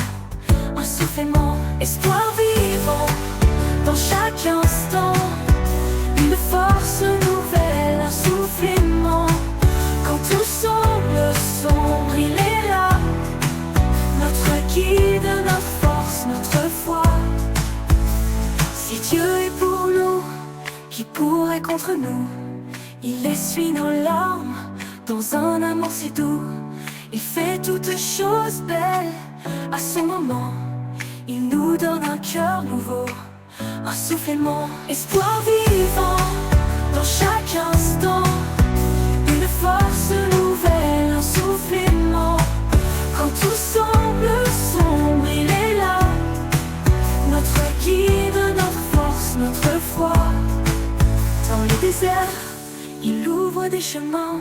un souffle aimant, espoir vivant dans chaque instant, une force nouvelle, un souffle aimant. Quand tout semble sombre, il est là, notre guide, notre force, notre foi. Si Dieu est pour nous, qui pourrait contre nous? Il essuie nos larmes dans un amour si doux. Il fait toutes choses belles à son moment. Il nous donne un cœur nouveau, un souffle aimant, espoir vivant dans chaque instant, une force nouvelle, un souffle aimant. Quand tout semble sombre, il est là, notre guide, notre force, notre foi. Dans les déserts, il ouvre des chemins,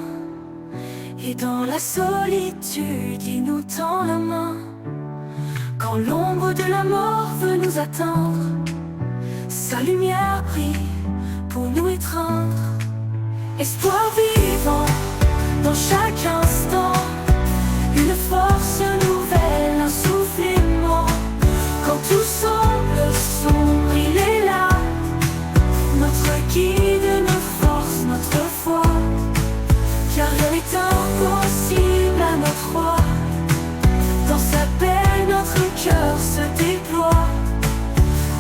et dans la solitude, il nous tend la main. Quand l'ombre de la mort veut nous atteindre, sa lumière brille pour nous étreindre. Espoir vivant dans chaque instant, une force nouvelle, un souffle aimant. Quand tout semble sombre, il est là, notre guide, notre force, notre foi. Car rien n'est impossible à notre roi. Dans sa paix, notre cœur se déploie.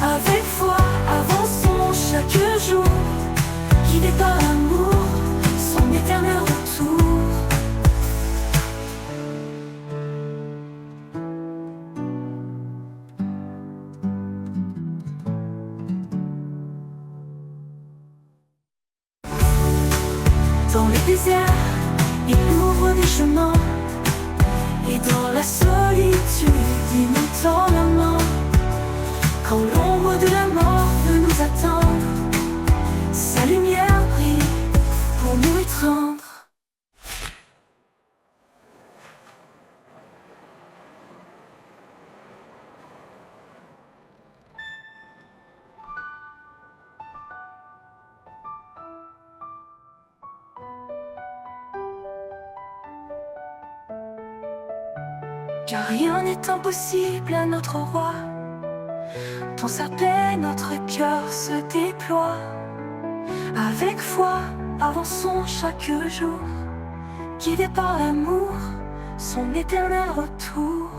Avec foi, avançons chaque jour, guidés par l'amour, son éternel retour. Dans les déserts, il ouvre des chemins, et dans la solitude, il nous tend la main. Quand l'ombre de la mort veut nous atteindre, sa lumière brille pour nous étreindre. Car rien n'est impossible à notre roi. Dans sa paix, notre cœur se déploie. Avec foi, avançons chaque jour, guidés par l'amour, son éternel retour.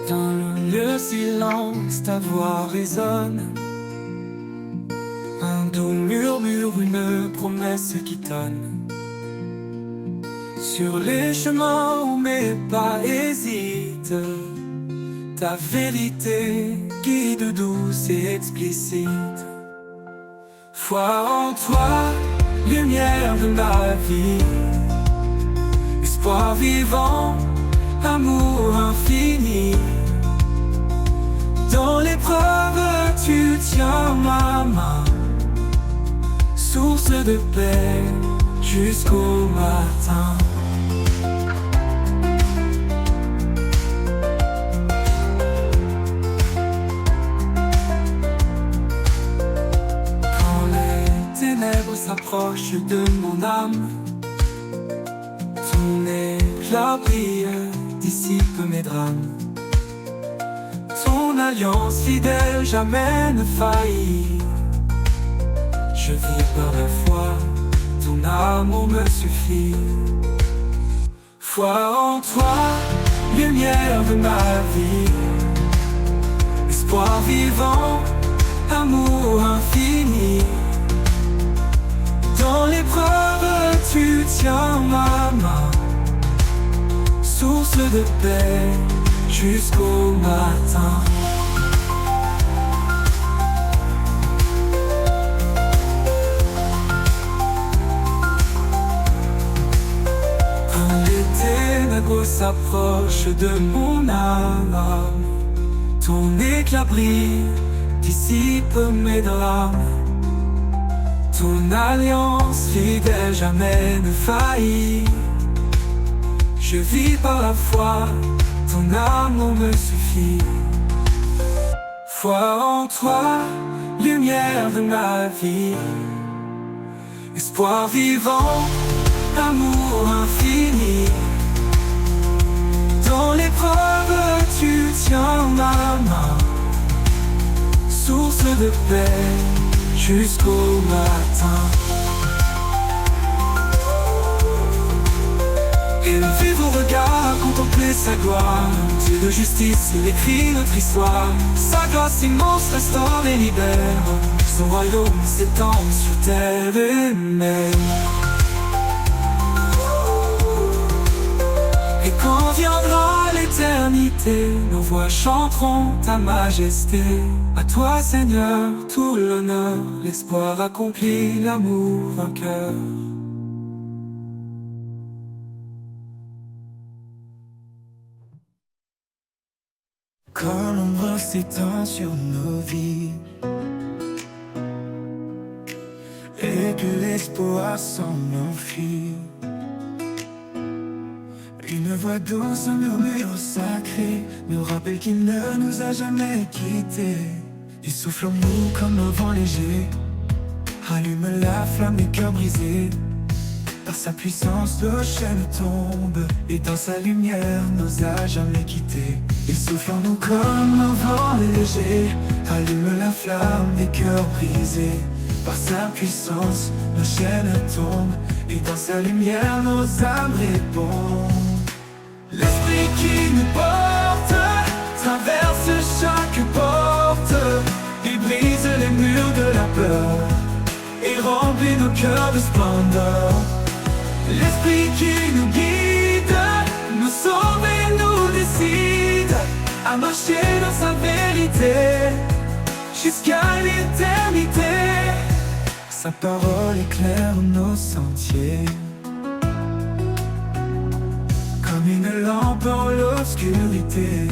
Dans le silence, ta voix résonne. Un doux murmure, une promesse qui tonne. Sur les chemins où mes pas hésitent, ta vérité guide douce et explicite. Foi en toi, lumière de ma vie, espoir vivant, amour infini. Dans l'épreuve, tu tiens ma main, source de paix jusqu'au matin. Quand les ténèbres s'approchent de mon âme, ton éclat brille, dissipe mes drames. Ton alliance fidèle jamais ne faillit. Je vis par la foi, ton amour me suffit. Foi en toi, lumière de ma vie, espoir vivant, amour infini. Dans l'épreuve, tu tiens ma main, source de paix jusqu'au matin. Quand les ténèbres s'approchent de mon âme, ton éclat brille, dissipe mes drames. Ton alliance fidèle jamais ne faillit. Je vis par la foi, ton amour me suffit. foi en toi, lumière de ma vie, espoir vivant, amour infini. Dans l'épreuve, tu tiens ma main, source de paix jusqu'au matin. Élevé vos regards, contempler sa gloire. Dieu de justice, il écrit notre histoire. Sa grâce immense restaure et libère. Son royaume s'étend sur terre et mer. Et quand viendra l'éternité, nos voix chanteront ta majesté. À toi Seigneur, tout l'honneur, l'espoir accompli, l'amour vainqueur. Quand l'ombre s'étend sur nos vies et que l'espoir semble enfuir, une voix douce, un murmure sacré nous rappelle qu'il ne nous a jamais quittés. Il souffle en nous comme un vent léger, allume la flamme des cœurs brisés. Par sa puissance, nos chaînes tombent, et dans sa lumière, n'osa jamais quitter. Il souffle en nous comme un vent léger, allume la flamme des cœurs brisés. Par sa puissance, nos chaînes tombent, et dans sa lumière, nos âmes répondent. L'esprit qui nous porte traverse chaque porte, il brise les murs de la peur et remplit nos cœurs de splendeur. L'esprit qui nous guide, nous sauve et nous décide à marcher dans sa vérité jusqu'à l'éternité. Sa parole éclaire nos sentiers comme une lampe dans l'obscurité.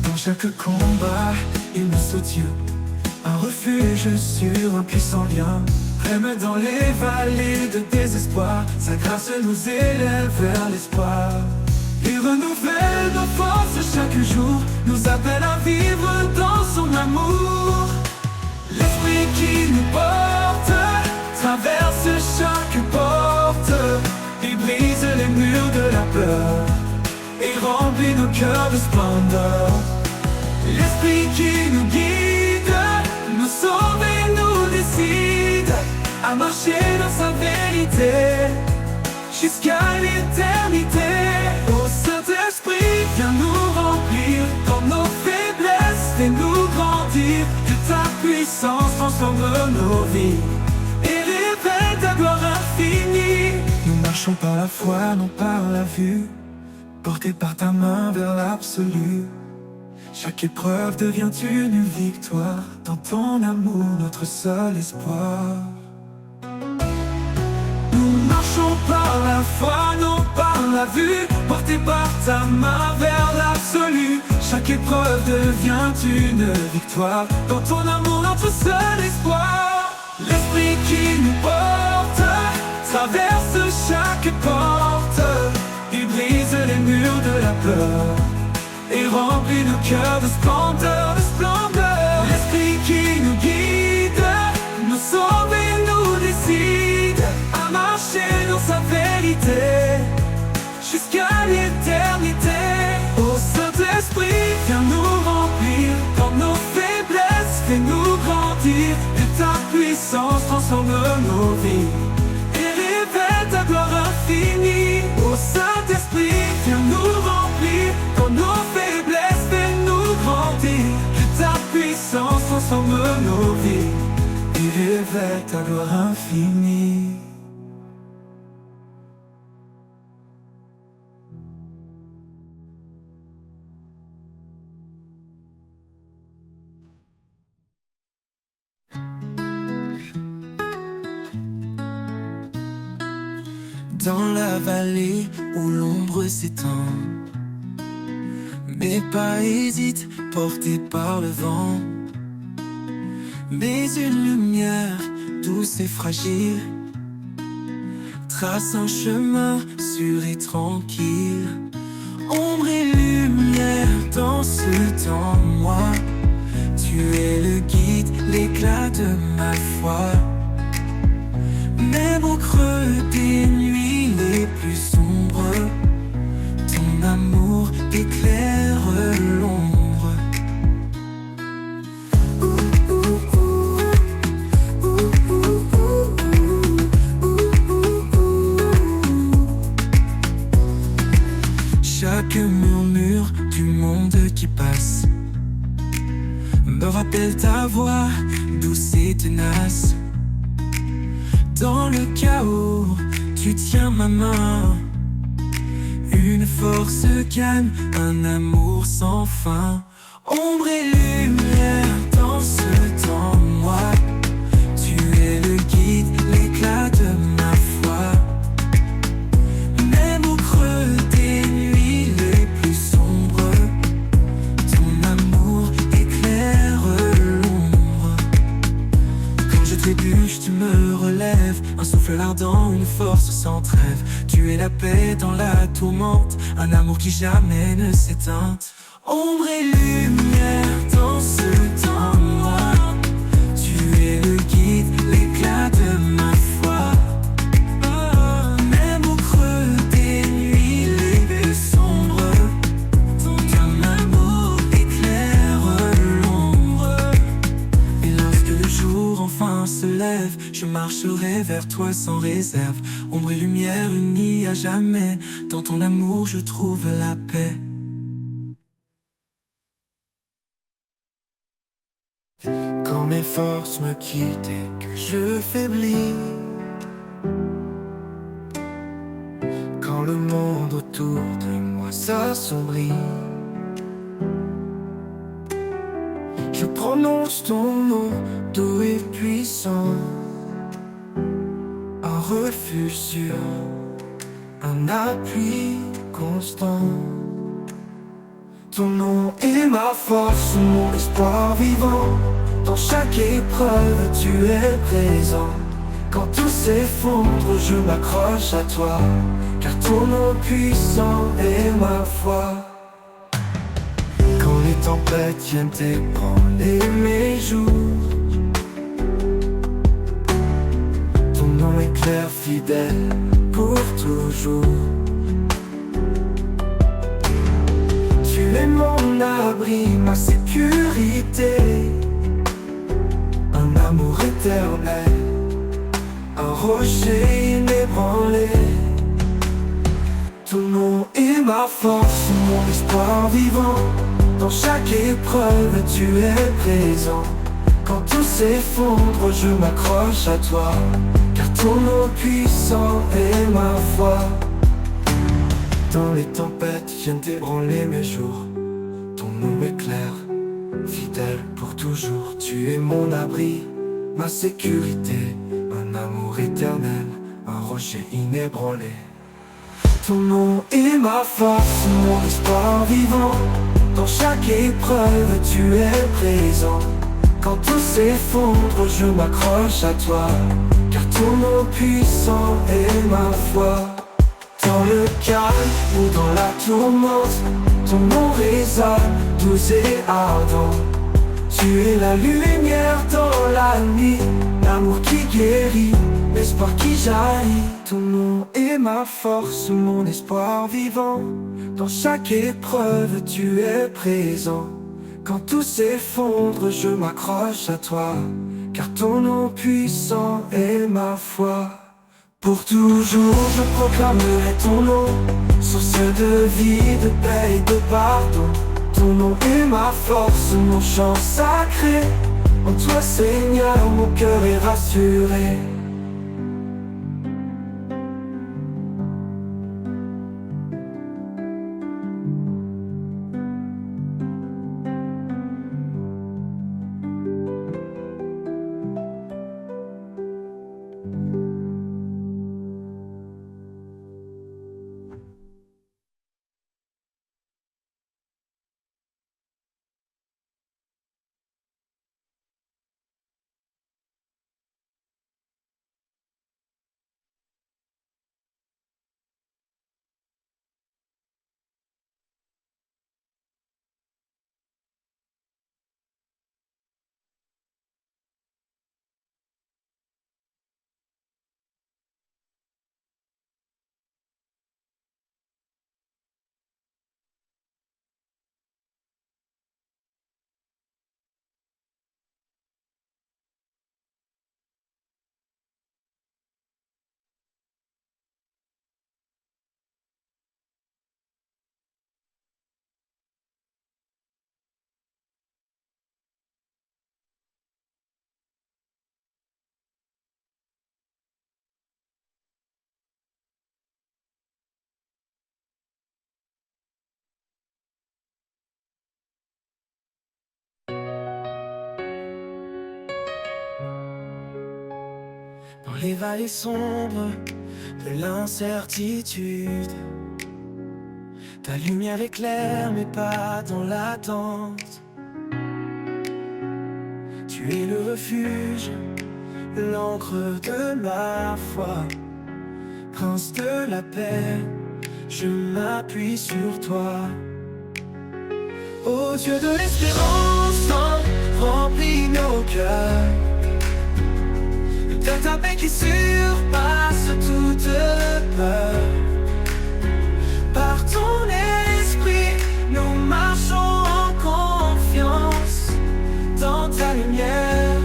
Dans chaque combat, il nous soutient, un refuge sur un puissant lien. Même dans les vallées de désespoir, sa grâce nous élève vers l'espoir. Il renouvelle nos forces chaque jour, nous appelle à vivre dans son amour. L'esprit qui nous porte traverse chaque porte, il brise les murs de la peur et remplit nos cœurs de splendeur. L'esprit qui nous guide, nous sauve et nous décide à marcher dans sa vérité jusqu'à l'éternité. Ô Saint-Esprit, viens nous remplir dans nos faiblesses, fais-nous grandir. Que ta puissance transforme nos vies et révèle ta gloire infinie. Nous marchons par la foi, non par la vue, portés par ta main vers l'absolu. Chaque épreuve devient une victoire, dans ton amour notre seul espoir. Nous marchons par la foi, non par la vue, portés par ta main vers l'absolu. Chaque épreuve devient une victoire, dans ton amour notre seul espoir. L'esprit qui nous porte traverse chaque porte, il brise les murs de la peur et remplit nos cœurs de splendeur, de splendeur. L'esprit qui nous guide, nous sauve et nous décide à marcher dans sa vérité jusqu'à l'éternité. Ô Saint-Esprit, viens nous remplir dans nos faiblesses, fais-nous grandir. Que ta puissance transforme nos vies et révèle ta gloire infinie. Ô Saint-Esprit, viens nous remplir dans nos faiblesses, fais-nous grandir. Que ta puissance transforme nos vies et révèle ta gloire infinie. Dans la vallée où l'ombre s'étend, mes pas hésitent, portés par le vent. Mais une lumière douce et fragile trace un chemin sûr et tranquille. Ombre et lumière dans l'éclat de ma foi. Même au creux des nuits les plus sombres, ton amour éclaire l'ombre. Chaque murmure du monde qui passe me rappelle ta voix douce et tenace. Dans le chaos, tu tiens ma main. Une force calme, un amour sans fin. Ombre et lumière dans ce temps noir. Tu es le guide, l'éclat de ma foi. Même au creux des nuits les plus sombres, ton amour éclaire l'ombre. Quand je trébuche, tu me relèves. Un souffle ardent, une force sans trêve. Tu es la paix dans la tourmente, un amour qui jamais ne s'éteint. Ombre et lumière dans ce temps noir. Tu es le guide, l'éclat de ma foi. Même au creux des nuits les plus sombres, ton amour éclaire l'ombre. Et lorsque le jour enfin se lève, je marcherai vers toi sans réserve. Ombre et lumière unies à jamais. Dans ton amour je trouve la paix. Quand mes forces me quittent et que je faiblis, quand le monde autour de moi s'assombrit, je prononce ton nom doux et puissant. Un refuge sûr, un appui constant. Ton nom est ma force, mon espoir vivant. Dans chaque épreuve, tu es présent. Quand tout s'effondre, je m'accroche à toi, car ton nom puissant est ma foi. Quand les tempêtes viennent ébranler mes jours, ton nom est clair, fidèle pour toujours. Tu es mon abri, ma sécurité, un amour éternel, un rocher inébranlé. Ton nom est ma force, mon espoir vivant. Dans chaque épreuve, tu es présent. Quand tout s'effondre, je m'accroche à toi, car ton nom puissant est ma foi. Dans les tempêtes viennent ébranler mes jours, ton nom est clair, fidèle pour toujours. Tu es mon abri, ma sécurité, un amour éternel, un rocher inébranlé. Ton nom est ma force, mon espoir vivant. Dans chaque épreuve, tu es présent. Quand tout s'effondre, je m'accroche à toi, car ton nom puissant est ma foi. Dans le calme ou dans la tourmente, ton nom résonne, doux et ardent. Tu es la lumière dans la nuit, l'amour qui guérit, l'espoir qui jaillit. Ton nom est ma force, mon espoir vivant. Dans chaque épreuve, tu es présent. Quand tout s'effondre, je m'accroche à toi, car ton nom puissant est ma foi. Pour toujours, je proclamerai ton nom, source de vie, de paix et de pardon. Ton nom est ma force, mon chant sacré. En toi, Seigneur, mon cœur est rassuré. les vallées sombres de l'incertitude. Ta lumière éclaire mes pas dans l'attente. Tu es le refuge, l'encre de ma foi. Prince de la paix, je m'appuie sur toi. Ô Dieu de l'espérance, remplis nos cœurs de ta paix qui surpasse toute peur. Par ton esprit, nous marchons en confiance. Dans ta lumière,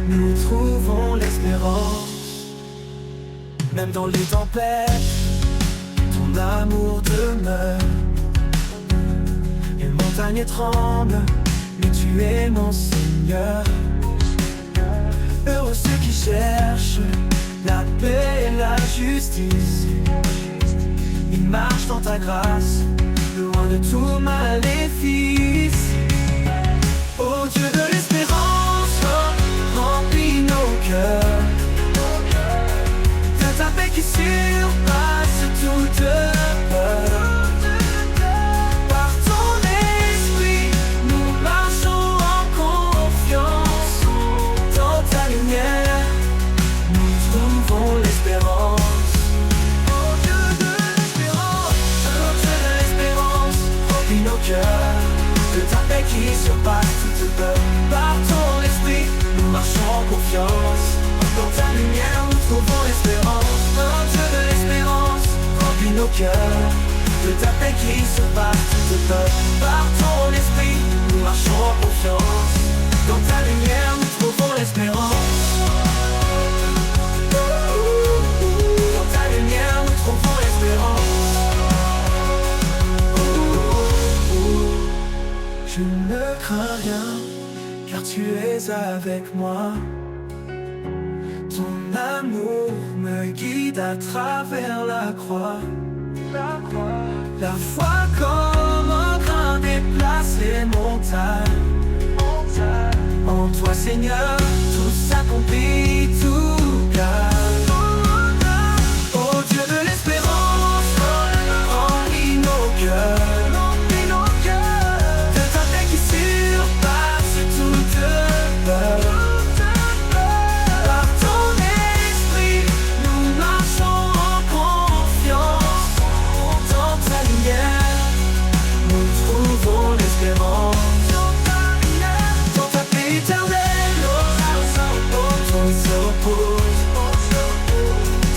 nous trouvons l'espérance. Même dans les tempêtes, ton amour demeure. Les montagnes tremblent, mais tu es mon Seigneur. Heureux ceux qui cherchent la paix et la justice. Ils marchent dans ta grâce, loin de tout maléfice. Ô Dieu de l'espérance, remplis nos cœurs de ta paix qui surpasse toute peur. Par ton esprit, nous marchons en confiance. Dans ta lumière, nous trouvons l'espérance. Ô Dieu de l'espérance, remplis nos cœurs de ta paix qui surpasse toute peur. Par ton esprit, nous marchons en confiance. Dans ta lumière, nous trouvons l'espérance. Oh Dieu de l'espérance, remplis nos cœurs de ta paix qui surpasse toute peur. Par ton esprit, nous marchons en confiance. Dans ta lumière, nous trouvons l'espérance. Dans ta lumière, nous trouvons l'espérance. Je ne crains rien, car tu es avec moi. Ton amour me guide à travers la croix. La foi comme un grain déplace les montagnes. En toi Seigneur, tout s'accomplit, tout gagne. Ô Dieu de l'espérance, remplis nos cœurs.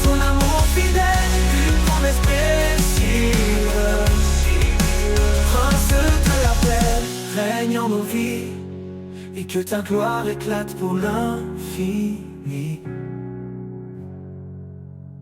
Ton amour fidèle, une promesse précieuse. Prince de la paix, règne en nos vies, et que ta gloire éclate pour l'infini.